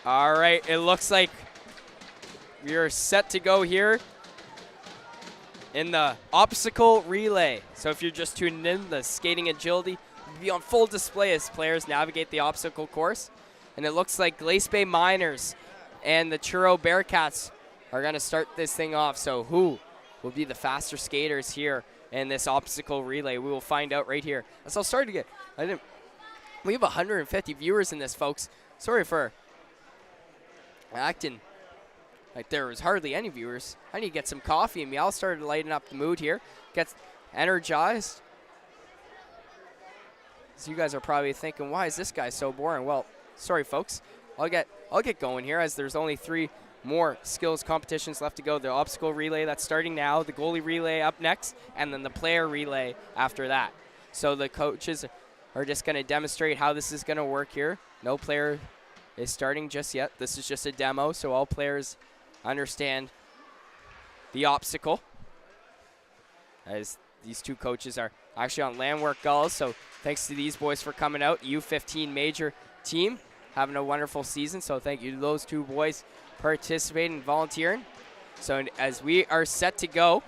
S1: All right, it looks like we are set to go here in the obstacle relay. So if you're just tuning in, the skating agility will be on full display as players navigate the obstacle course. And it looks like Glace Bay Miners and the Truro Bearcats are going to start this thing off. So who will be the faster skaters here in this obstacle relay? We will find out right here. So sorry to get, we have 150 viewers in this, folks. Sorry for acting like there was hardly any viewers. I need to get some coffee in me. I'll start lighting up the mood here. Get energized. So you guys are probably thinking, why is this guy so boring? Well, sorry, folks. I'll get going here as there's only 3 more skills competitions left to go. The obstacle relay that's starting now, the goalie relay up next, and then the player relay after that. So the coaches are just going to demonstrate how this is going to work here. No player is starting just yet. This is just a demo, so all players understand the obstacle. As these 2 coaches are actually on Landwork Gulls, so thanks to these boys for coming out. U15 major team having a wonderful season, so thank you to those 2 boys participating and volunteering. So as we are set to go,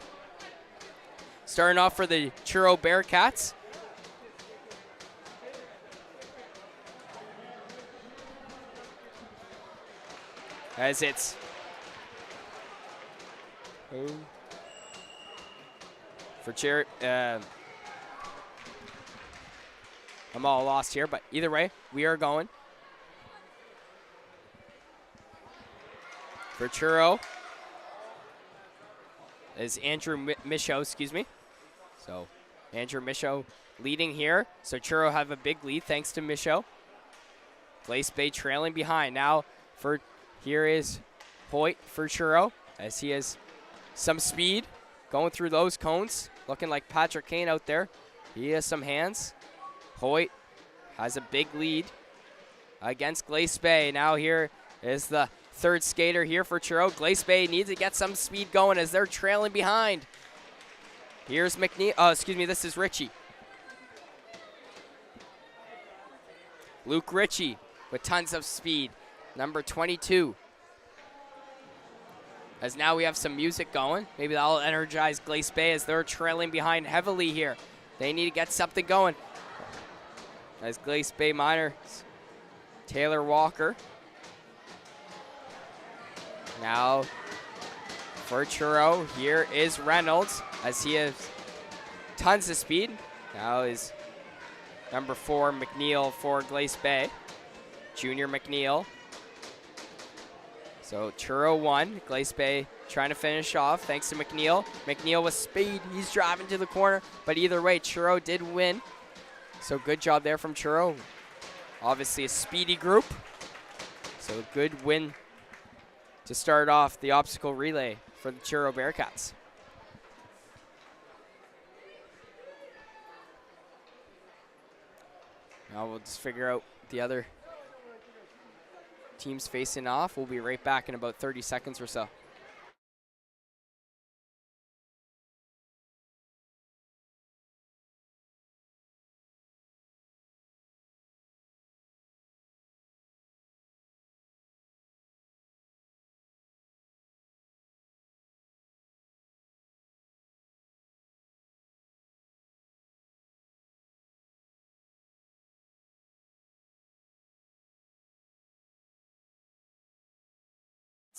S1: starting off for the Truro Bearcats. As it's for Chair, I'm all lost here, but either way, we are going. For Truro is Andrew Michaud, excuse me. So Andrew Michaud leading here. So Truro have a big lead thanks to Michaud. Glace Bay trailing behind. Now for here is Hoyt for Truro as he has some speed going through those cones. Looking like Patrick Kane out there. He has some hands. Hoyt has a big lead against Glace Bay. Now here is the 3rd skater here for Truro. Glace Bay needs to get some speed going as they're trailing behind. Here's McNeil. Oh, excuse me, this is Richie. Luke Ritchie with tons of speed, number 22. As now we have some music going. Maybe that'll energize Glace Bay as they're trailing behind heavily here. They need to get something going. As Glace Bay Miners, Taylor Walker. Now for Truro, here is Reynolds as he has tons of speed. Now is number 4, McNeil for Glace Bay. Junior McNeil. So Truro 1, Glace Bay trying to finish off thanks to McNeil. McNeil with speed, he's driving to the corner, but either way, Truro did win. So good job there from Truro. Obviously a speedy group. So a good win to start off the obstacle relay for the Truro Bearcats. Now we'll just figure out the other teams facing off. We'll be right back in about 30 seconds or so.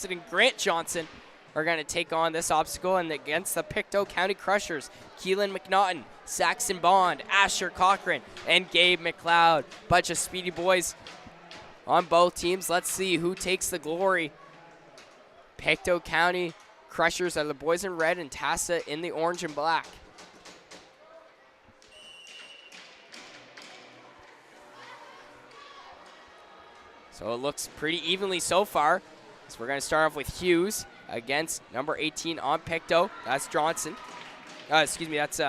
S1: And Grant Johnson are going to take on this obstacle, and against the Pictou County Crushers, Keelan McNaughton, Saxon Bond, Asher Cochran, and Gabe McLeod. Bunch of speedy boys on both teams. Let's see who takes the glory. Pictou County Crushers are the boys in red and Tassa in the orange and black. So it looks pretty evenly so far. So we're going to start off with Hughes against number 18 on Pictou. That's Johnson. Excuse me, that's,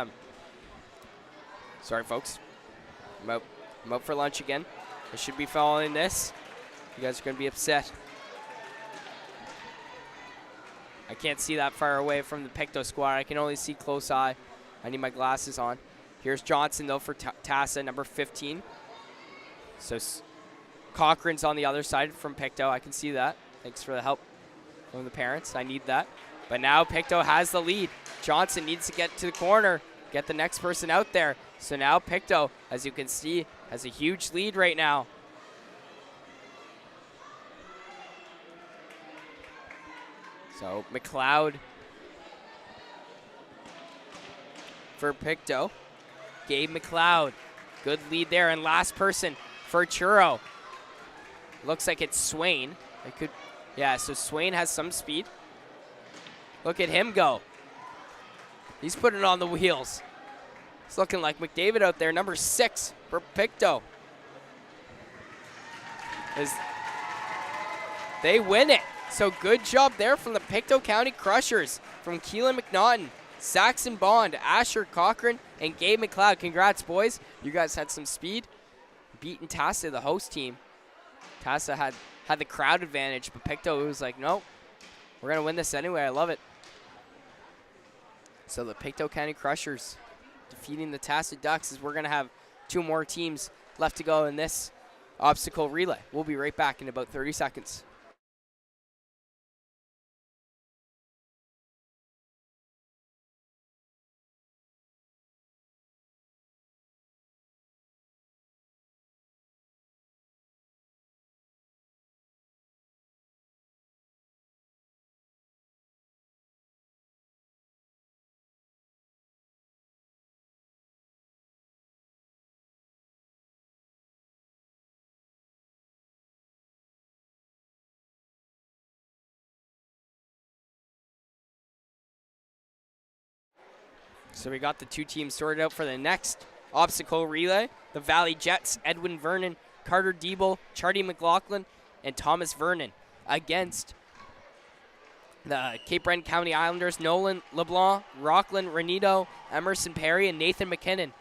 S1: sorry folks. I'm out for lunch again. I should be following this. You guys are going to be upset. I can't see that far away from the Pictou squad. I can only see close eye. I need my glasses on. Here's Johnson, though, for Tassa, number 15. So Cochran's on the other side from Pictou. I can see that. Thanks for the help from the parents. I need that. But now Pictou has the lead. Johnson needs to get to the corner, get the next person out there. So now Pictou, as you can see, has a huge lead right now. So McLeod for Pictou. Gabe McLeod. Good lead there. And last person for Truro. Looks like it's Swain. Yeah, so Swain has some speed. Look at him go. He's putting it on the wheels. It's looking like McDavid out there, number 6 for Pictou. They win it. So good job there from the Pictou County Crushers, from Keelan McNaughton, Saxon Bond, Asher Cochran, and Gabe McLeod. Congrats, boys. You guys had some speed. Beating Tassa, the host team. Tassa had the crowd advantage, but Pictou was like, nope, we're going to win this anyway. I love it. So the Pictou County Crushers defeating the Tassa Ducks, as we're going to have 2 more teams left to go in this obstacle relay. We'll be right back in about 30 seconds. So we got the 2 teams sorted out for the next obstacle relay. The Valley Jets, Edwin Vernon, Carter Diebel, Charlie McLaughlin, and Thomas Vernon against the Cape Breton County Islanders, Nolan LeBlanc, Rockland Renito, Emerson Perry, and Nathan McKinnon.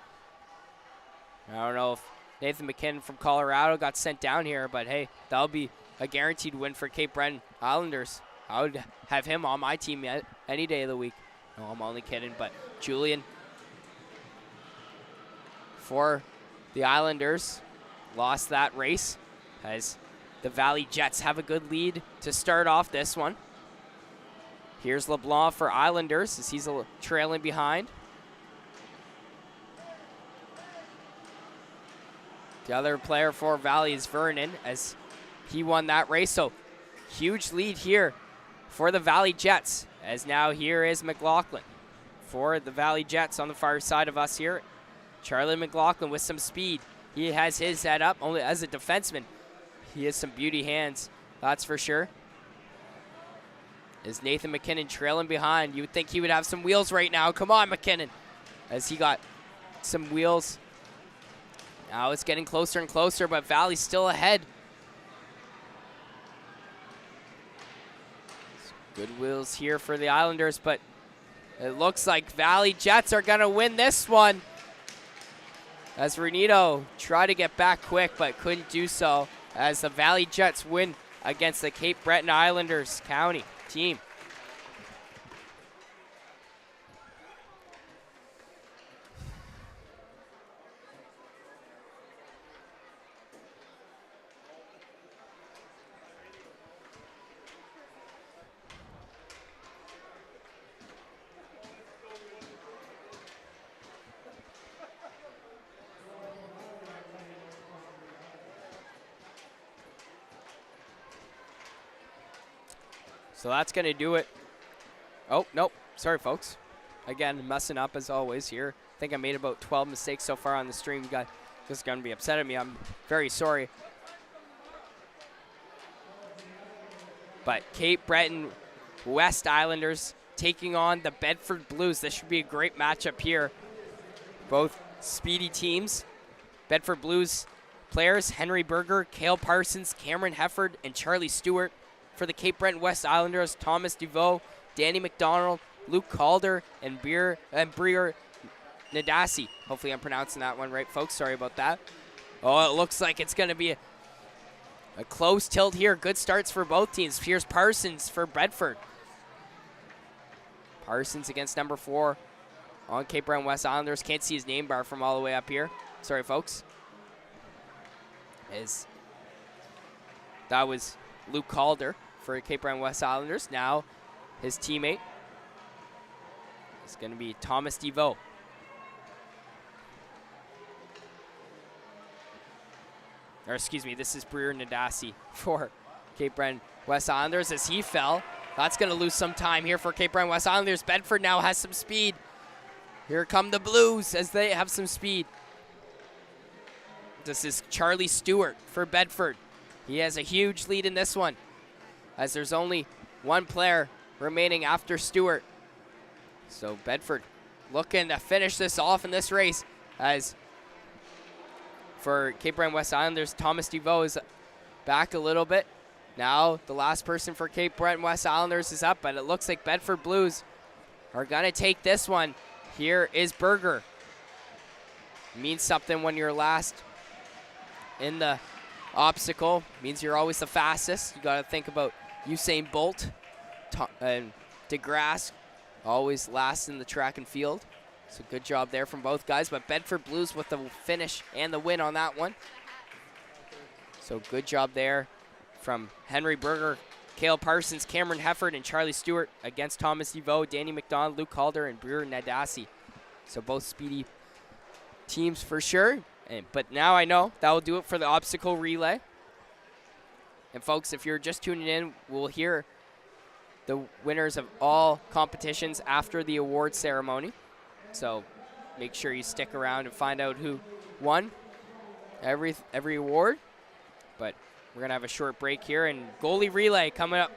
S1: I don't know if Nathan McKinnon from Colorado got sent down here, but hey, that'll be a guaranteed win for Cape Breton Islanders. I would have him on my team any day of the week. No, I'm only kidding, but Julian for the Islanders lost that race as the Valley Jets have a good lead to start off this one. Here's LeBlanc for Islanders as he's trailing behind. The other player for Valley is Vernon as he won that race. So huge lead here for the Valley Jets, as now here is McLaughlin for the Valley Jets on the far side of us here. Charlie McLaughlin with some speed. He has his head up only as a defenseman. He has some beauty hands, that's for sure. Is Nathan McKinnon trailing behind? You would think he would have some wheels right now. Come on, McKinnon. As he got some wheels. Now it's getting closer and closer, but Valley's still ahead. Good wheels here for the Islanders, but it looks like Valley Jets are going to win this one. As Renito tried to get back quick, but couldn't do so, as the Valley Jets win against the Cape Breton Islanders County team. So that's going to do it. Oh, nope. Sorry, folks. Again, messing up as always here. I think I made about 12 mistakes so far on the stream. You guys just going to be upset at me. I'm very sorry. But Cape Breton West Islanders taking on the Bedford Blues. This should be a great matchup here. Both speedy teams. Bedford Blues players, Henry Berger, Cale Parsons, Cameron Hefford, and Charlie Stewart. For the Cape Breton West Islanders, Thomas DeVoe, Danny McDonald, Luke Calder, and Breer Nadasi. Hopefully I'm pronouncing that one right, folks. Sorry about that. Oh, it looks like it's going to be a close tilt here. Good starts for both teams. Here's Parsons for Bedford. Parsons against number 4 on Cape Breton West Islanders. Can't see his name bar from all the way up here. Sorry, folks. That was Luke Calder for Cape Breton West Islanders. Now his teammate is going to be Thomas DeVoe. Or excuse me, this is Breer Nadasi for Cape Breton West Islanders as he fell. That's going to lose some time here for Cape Breton West Islanders. Bedford now has some speed. Here come the Blues as they have some speed. This is Charlie Stewart for Bedford. He has a huge lead in this one, as there's only one player remaining after Stewart. So Bedford looking to finish this off in this race, as for Cape Breton West Islanders, Thomas DeVoe is back a little bit. Now the last person for Cape Breton West Islanders is up, but it looks like Bedford Blues are going to take this one. Here is Berger. Means something when you're last in the obstacle. Means you're always the fastest. You got to think about Usain Bolt and DeGrasse, always last in the track and field. So good job there from both guys. But Bedford Blues with the finish and the win on that one. So good job there from Henry Berger, Cale Parsons, Cameron Hefford, and Charlie Stewart against Thomas DeVoe, Danny McDonald, Luke Calder, and Breer Nadasi. So both speedy teams for sure. But now I know that will do it for the obstacle relay. And folks, if you're just tuning in, we'll hear the winners of all competitions after the award ceremony. So make sure you stick around and find out who won every award. But we're going to have a short break here, and goalie relay coming up.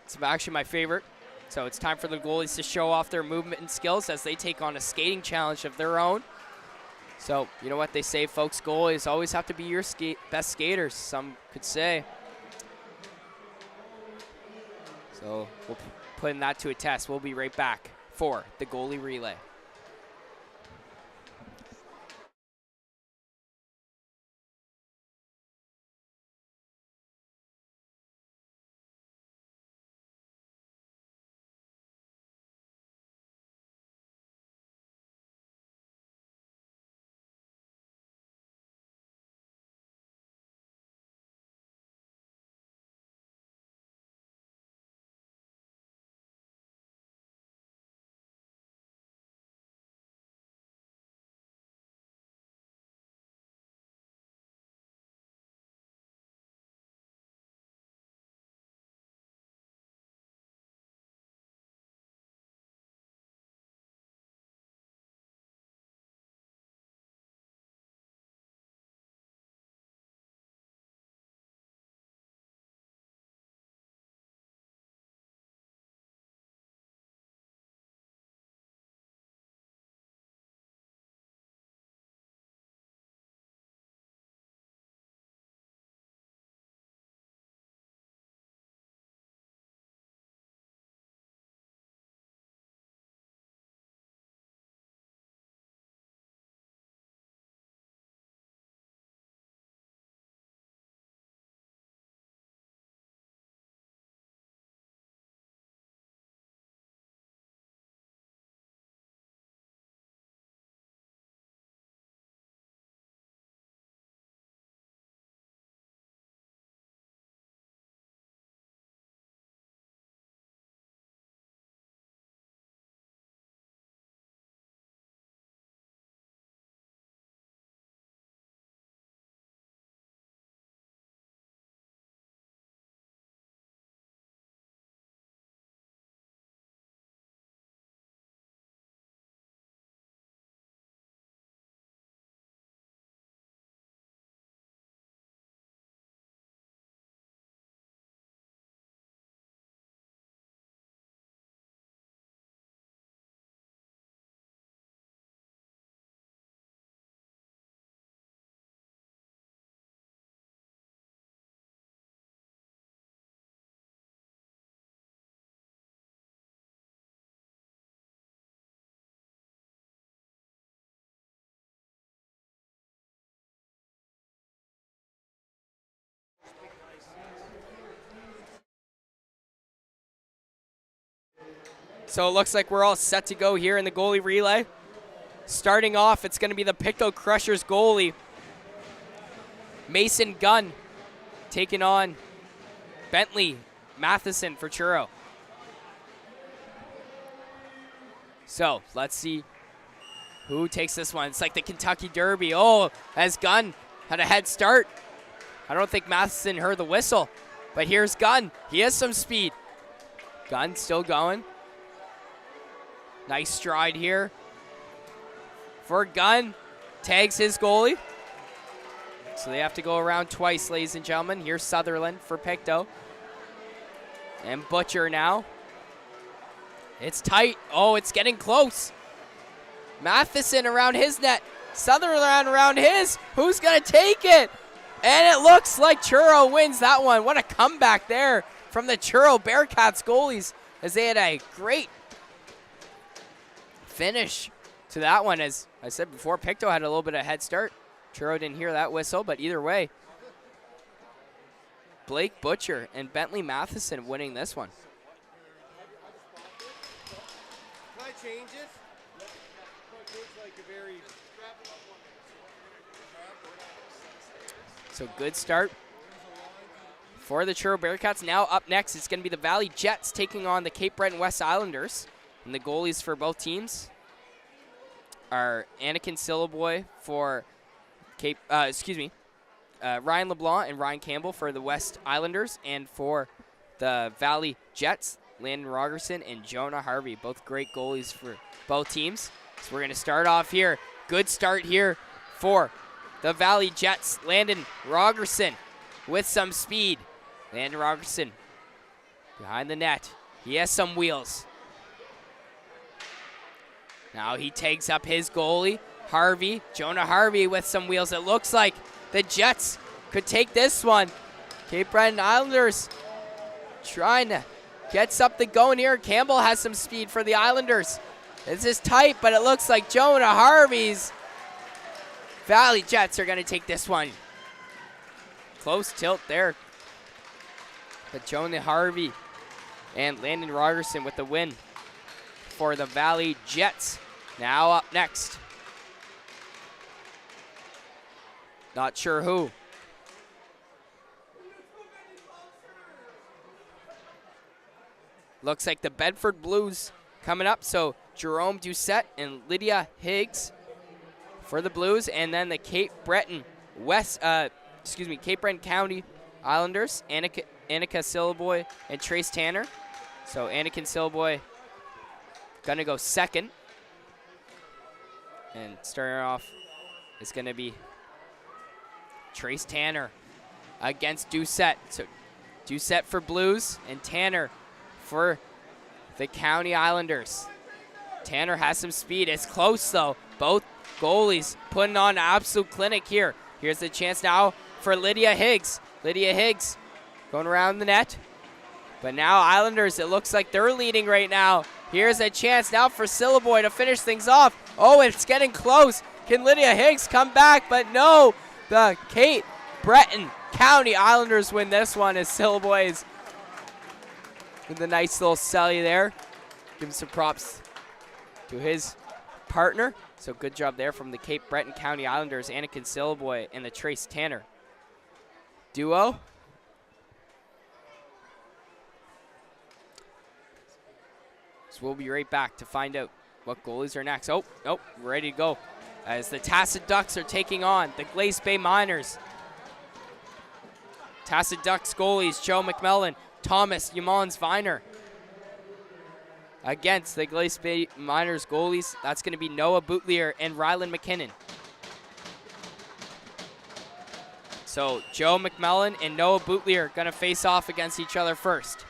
S1: It's actually my favorite. So it's time for the goalies to show off their movement and skills as they take on a skating challenge of their own. So, you know what they say, folks, goalies always have to be your best skaters, some could say. So we'll put that to a test. We'll be right back for the goalie relay. So it looks like we're all set to go here in the goalie relay. Starting off, it's going to be the Pictou Crushers goalie, Mason Gunn, taking on Bentley Matheson for Truro. So let's see who takes this one. It's like the Kentucky Derby. Oh, as Gunn had a head start. I don't think Matheson heard the whistle, but here's Gunn. He has some speed. Gunn still going. Nice stride here for Gunn. Tags his goalie. So they have to go around twice, ladies and gentlemen. Here's Sutherland for Pictou. And Butcher now. It's tight. Oh, it's getting close. Matheson around his net. Sutherland around his. Who's going to take it? And it looks like Truro wins that one. What a comeback there from the Truro Bearcats goalies, as they had a great finish to that one. As I said before, Pictou had a little bit of a head start. Truro didn't hear that whistle, but either way, Blake Butcher and Bentley Matheson winning this one.
S2: Can I change it?
S1: So good start for the Truro Bearcats. Now up next, it's going to be the Valley Jets taking on the Cape Breton West Islanders. And the goalies for both teams are Anakin Sillaboy for Ryan LeBlanc and Ryan Campbell for the West Islanders, and for the Valley Jets, Landon Rogerson and Jonah Harvey, both great goalies for both teams. So we're going to start off here. Good start here for the Valley Jets. Landon Rogerson with some speed. Landon Rogerson behind the net. He has some wheels. Now he takes up his goalie, Harvey. Jonah Harvey with some wheels. It looks like the Jets could take this one. Cape Breton Islanders trying to get something going here. Campbell has some speed for the Islanders. This is tight, but it looks like Jonah Harvey's Valley Jets are going to take this one. Close tilt there. But Jonah Harvey and Landon Rogerson with the win for the Valley Jets. Now up next. Not sure who. Looks like the Bedford Blues coming up. So Jerome Doucette and Lydia Higgs for the Blues, and then the Cape Breton Cape Breton County Islanders, Annika Sillaboy and Trace Tanner. So Anakin Sillaboy gonna go second, and starting off is gonna be Trace Tanner against Doucette. So Doucette for Blues and Tanner for the County Islanders. Tanner has some speed. It's close though. Both goalies putting on an absolute clinic here. Here's the chance now for Lydia Higgs. Lydia Higgs going around the net. But now Islanders, it looks like they're leading right now. Here's a chance now for Sillaboy to finish things off. Oh, it's getting close. Can Lydia Higgs come back? But no, the Cape Breton County Islanders win this one, as Sillaboy is with a nice little celly there. Give him some props to his partner. So good job there from the Cape Breton County Islanders, Anakin Sillaboy and the Trace Tanner duo. So we'll be right back to find out what goalies are next. Oh, nope, we're ready to go. As the Tacit Ducks are taking on the Glace Bay Miners. Tacit Ducks goalies, Joe McMillan, Thomas Yamons Viner. Against the Glace Bay Miners goalies, that's going to be Noah Boutlier and Rylan McKinnon. So Joe McMillan and Noah Boutlier going to face off against each other first.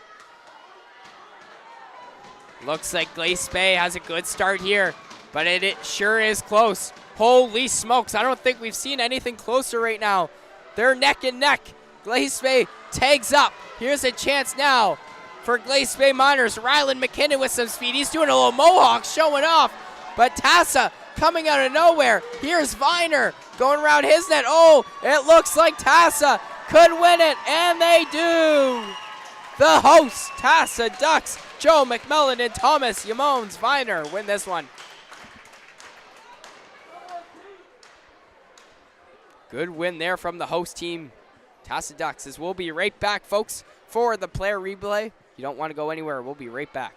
S1: Looks like Glace Bay has a good start here, but it sure is close. Holy smokes, I don't think we've seen anything closer right now. They're neck and neck. Glace Bay tags up. Here's a chance now for Glace Bay Miners. Rylan McKinnon with some speed. He's doing a little mohawk, showing off. But Tassa coming out of nowhere. Here's Viner going around his net. Oh, it looks like Tassa could win it, and they do. The hosts, Tassa Ducks, Joe McMillan and Thomas Yamones Viner win this one. Good win there from the host team, Tassa Ducks. As we'll be right back, folks, for the player replay. You don't want to go anywhere. We'll be right back.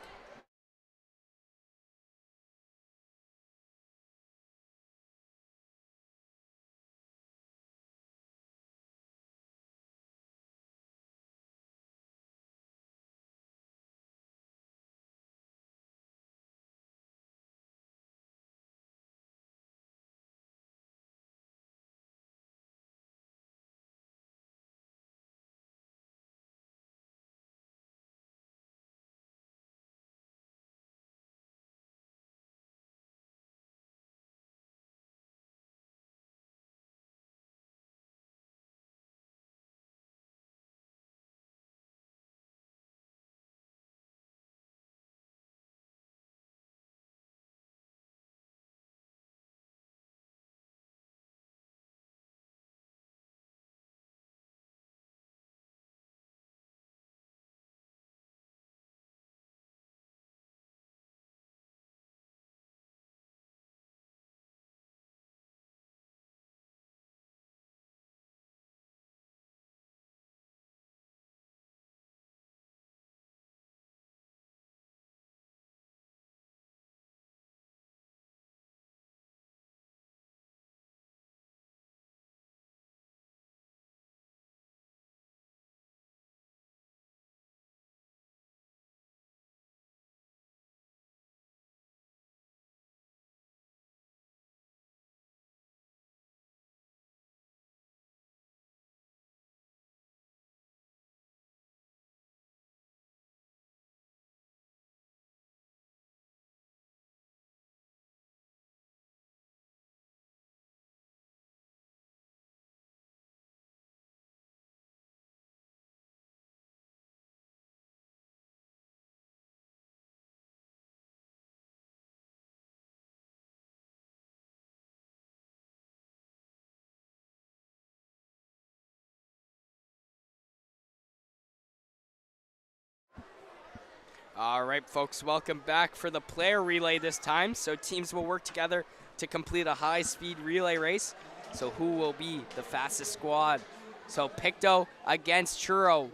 S1: All right, folks, welcome back for the player relay this time. So teams will work together to complete a high-speed relay race. So who will be the fastest squad? So Pictou against Truro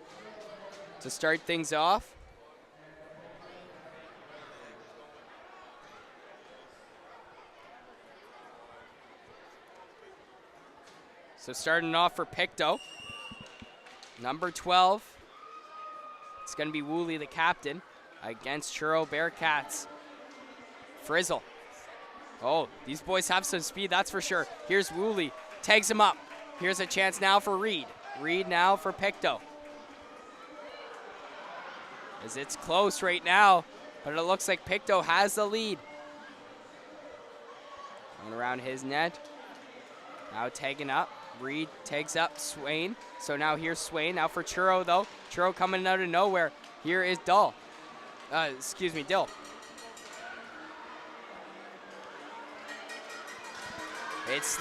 S1: to start things off. So starting off for Pictou, number 12. It's going to be Woolley, the captain, against Truro Bearcats. Frizzle. Oh, these boys have some speed, that's for sure. Here's Woolley, tags him up. Here's a chance now for Reed. Reed now for Pictou. As it's close right now, but it looks like Pictou has the lead. Going around his net. Now tagging up. Reed tags up Swain. So now here's Swain. Now for Truro though. Truro coming out of nowhere. Here is Dill. Dill. It's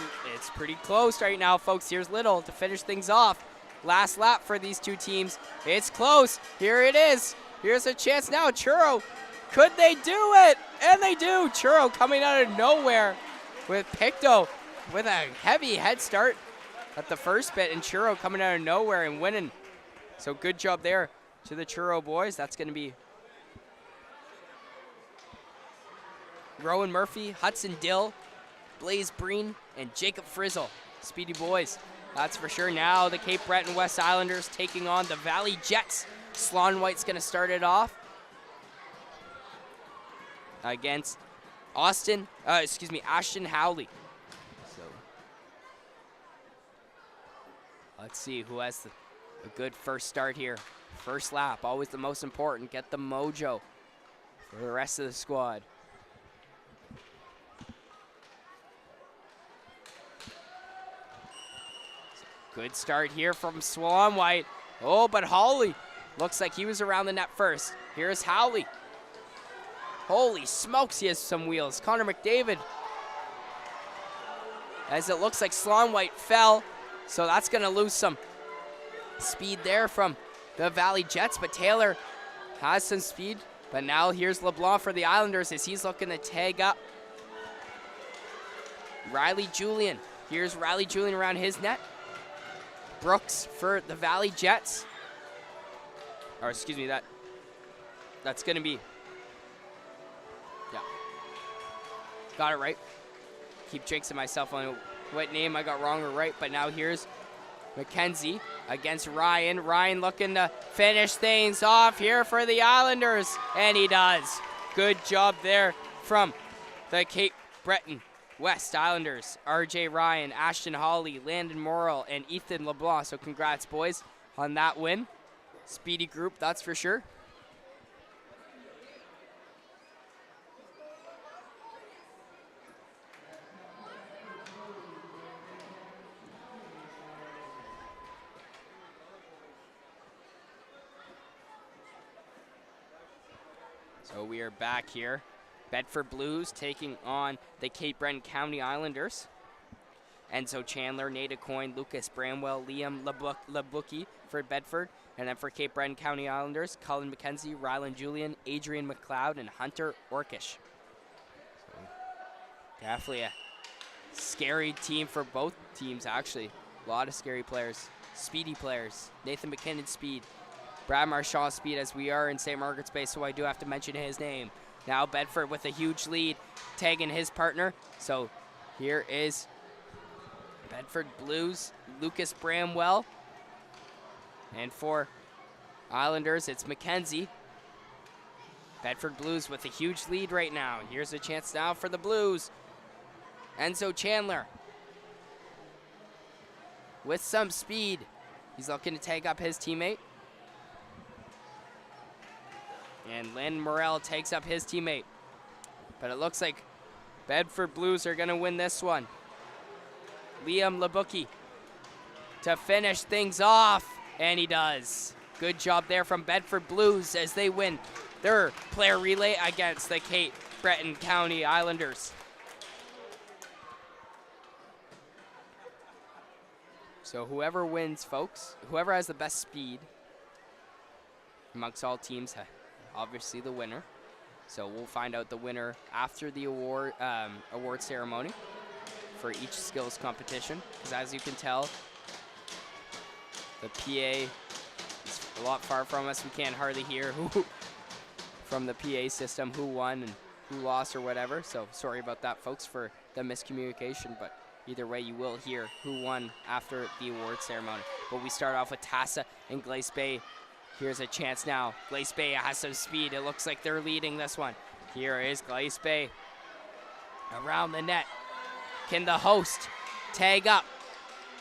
S1: pretty close right now, folks. Here's Little to finish things off. Last lap for these two teams. It's close. Here it is. Here's a chance now. Truro. Could they do it? And they do. Truro coming out of nowhere with Pictou with a heavy head start at the first bit, and Truro coming out of nowhere and winning. So good job there to the Truro boys. That's going to be Rowan Murphy, Hudson Dill, Blaze Breen, and Jacob Frizzle. Speedy boys, that's for sure. Now the Cape Breton West Islanders taking on the Valley Jets. Sloan White's going to start it off against Ashton Howley. So let's see who has a good first start here. First lap, always the most important. Get the mojo for the rest of the squad. Good start here from Sloan White. Oh, but Hawley looks like he was around the net first. Here's Howley. Holy smokes, he has some wheels. Connor McDavid. As it looks like Sloan White fell, so that's going to lose some speed there from the Valley Jets, but Taylor has some speed. But now here's LeBlanc for the Islanders as he's looking to tag up Riley Julian. Here's Riley Julian around his net. Brooks for the Valley Jets. Or excuse me, that's going to be, yeah. Got it right. Keep jinxing myself on what name I got wrong or right, but now here's McKenzie against Ryan. Ryan looking to finish things off here for the Islanders, and he does. Good job there from the Cape Breton West Islanders. RJ Ryan, Ashton Hawley, Landon Morrill, and Ethan LeBlanc. So congrats, boys, on that win. Speedy group, that's for sure. So we are back here. Bedford Blues taking on the Cape Breton County Islanders. Enzo Chandler, Nate Coyne, Lucas Bramwell, Liam Labucki for Bedford. And then for Cape Breton County Islanders, Colin McKenzie, Rylan Julian, Adrian McLeod, and Hunter Orkish. So definitely a scary team for both teams, actually. A lot of scary players, speedy players. Nathan McKinnon, speed. Brad Marchand, speed, as we are in St. Margaret's Bay, so I do have to mention his name. Now Bedford with a huge lead, tagging his partner. So here is Bedford Blues, Lucas Bramwell. And for Islanders, it's McKenzie. Bedford Blues with a huge lead right now. Here's a chance now for the Blues. Enzo Chandler with some speed. He's looking to tag up his teammate. And Landon Morrell takes up his teammate. But it looks like Bedford Blues are going to win this one. Liam Labucki to finish things off. And he does. Good job there from Bedford Blues as they win their player relay against the Cape Breton County Islanders. So whoever wins, folks, whoever has the best speed amongst all teams, obviously the winner. So we'll find out the winner after the award ceremony for each skills competition. Because as you can tell, the PA is a lot far from us. We can't hardly hear who from the PA system who won and who lost or whatever. So sorry about that, folks, for the miscommunication. But either way, you will hear who won after the award ceremony. But we start off with Tassa and Glace Bay. Here's a chance now. Glace Bay has some speed. It looks like they're leading this one. Here is Glace Bay around the net. Can the host tag up?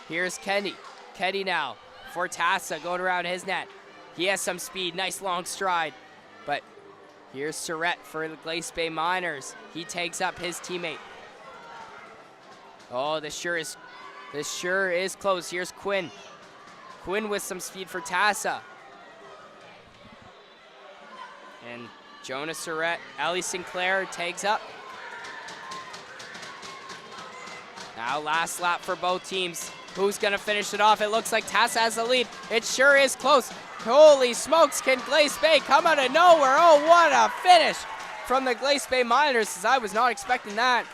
S1: Here's Kenny. Kenny now for Tassa going around his net. He has some speed. Nice long stride. But here's Surrett for the Glace Bay Miners. He takes up his teammate. Oh, this sure is close. Here's Quinn. Quinn with some speed for Tassa. And Jonas Surrett, Ellie Sinclair tags up. Now last lap for both teams. Who's going to finish it off? It looks like Tassa has the lead. It sure is close. Holy smokes, can Glace Bay come out of nowhere? Oh, what a finish from the Glace Bay Miners, as I was not expecting that.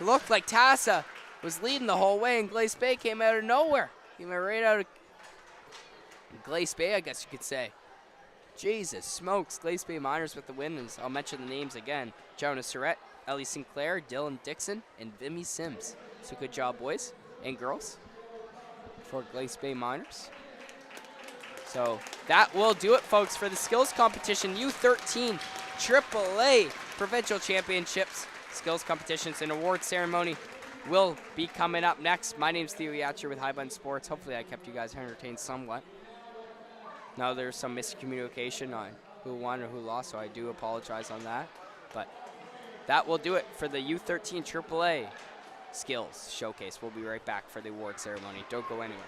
S1: It looked like Tassa was leading the whole way, and Glace Bay came out of nowhere. Came right out of Glace Bay, I guess you could say. Jesus smokes, Glace Bay Miners with the win, and I'll mention the names again. Jonas Surrett, Ellie Sinclair, Dylan Dixon, and Vimy Sims. So good job, boys and girls, for Glace Bay Miners. So that will do it, folks, for the skills competition. U13 AAA Provincial Championships skills competitions and award ceremony will be coming up next. My name's Theo Yatcher with High Bun Sports. Hopefully I kept you guys entertained somewhat. Now there's some miscommunication on who won or who lost, so I do apologize on that. But that will do it for the U13 AAA skills showcase. We'll be right back for the award ceremony. Don't go anywhere.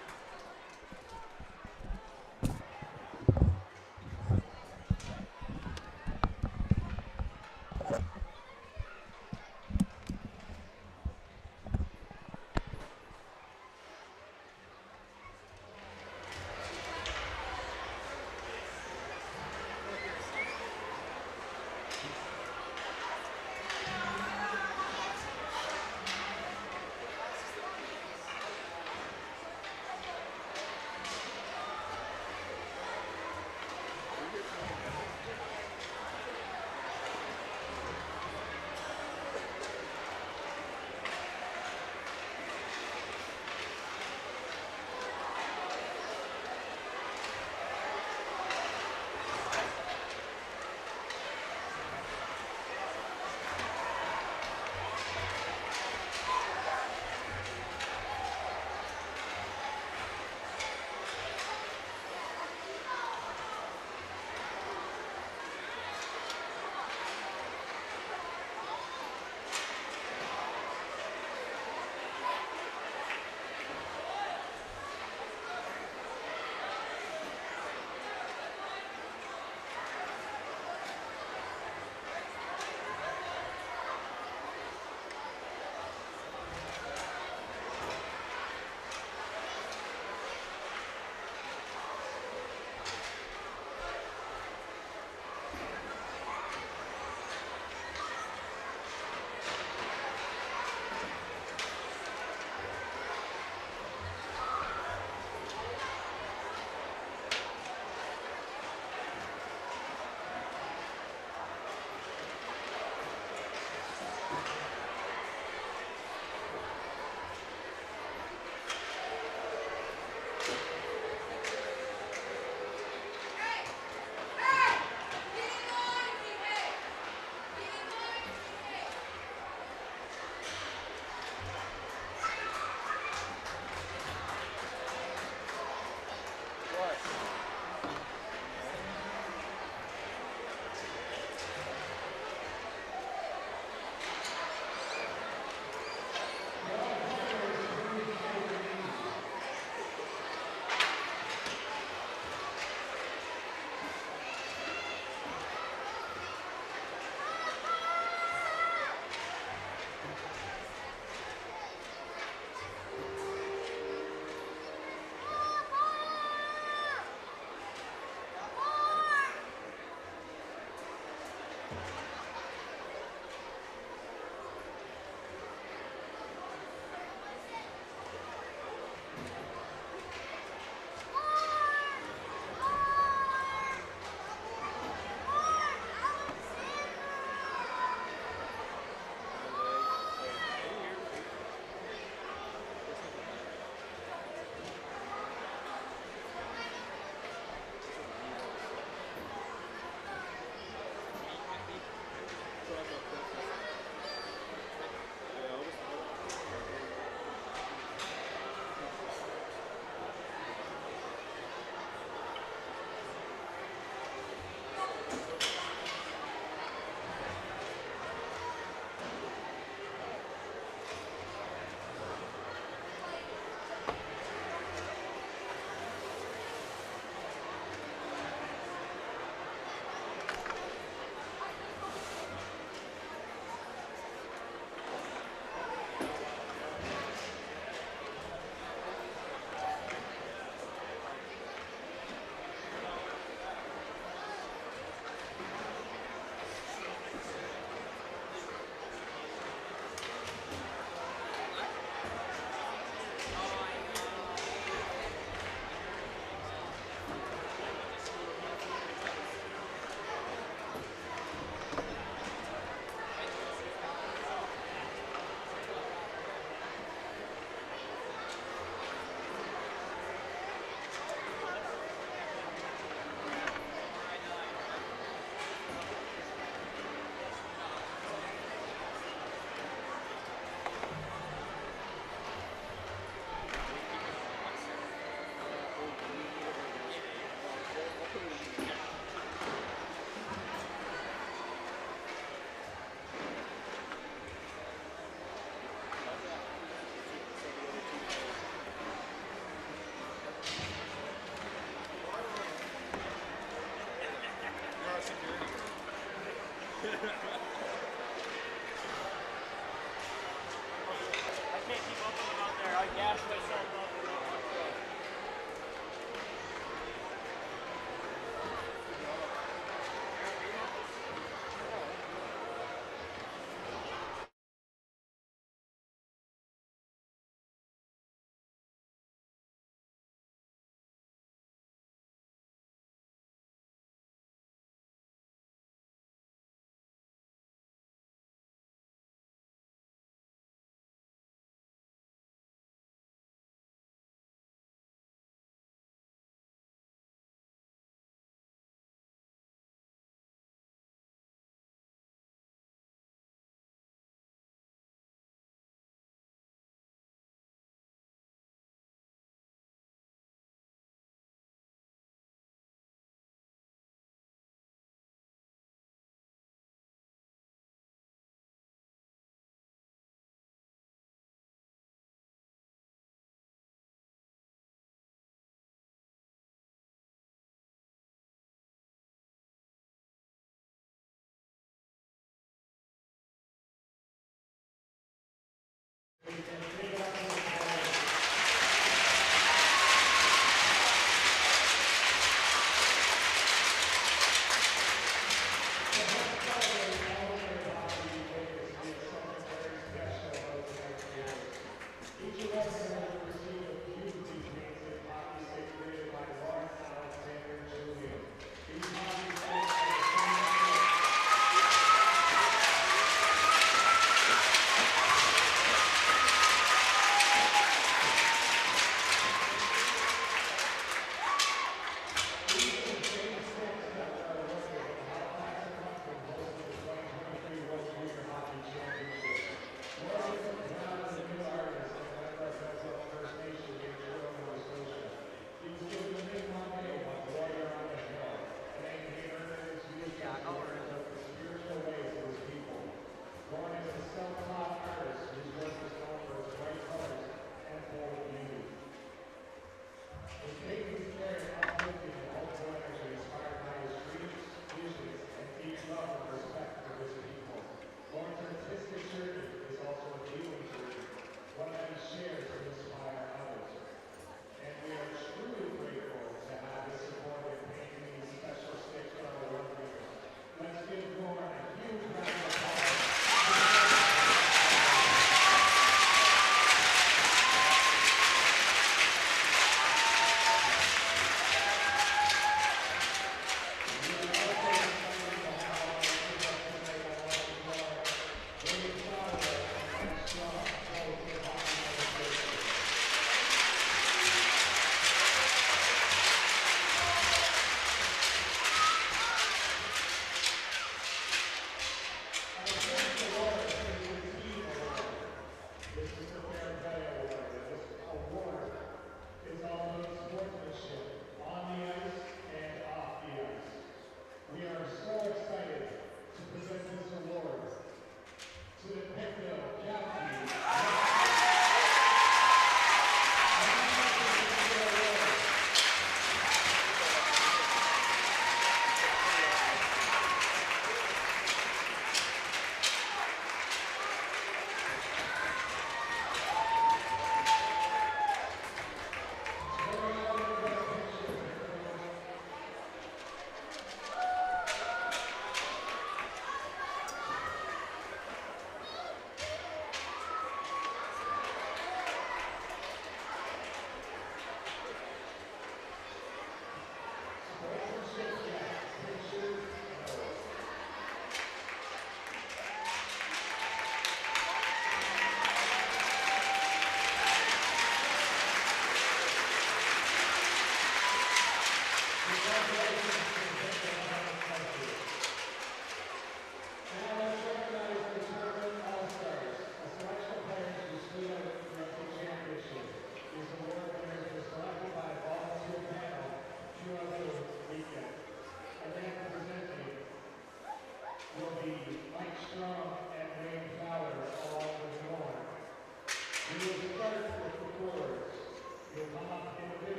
S3: Thank you.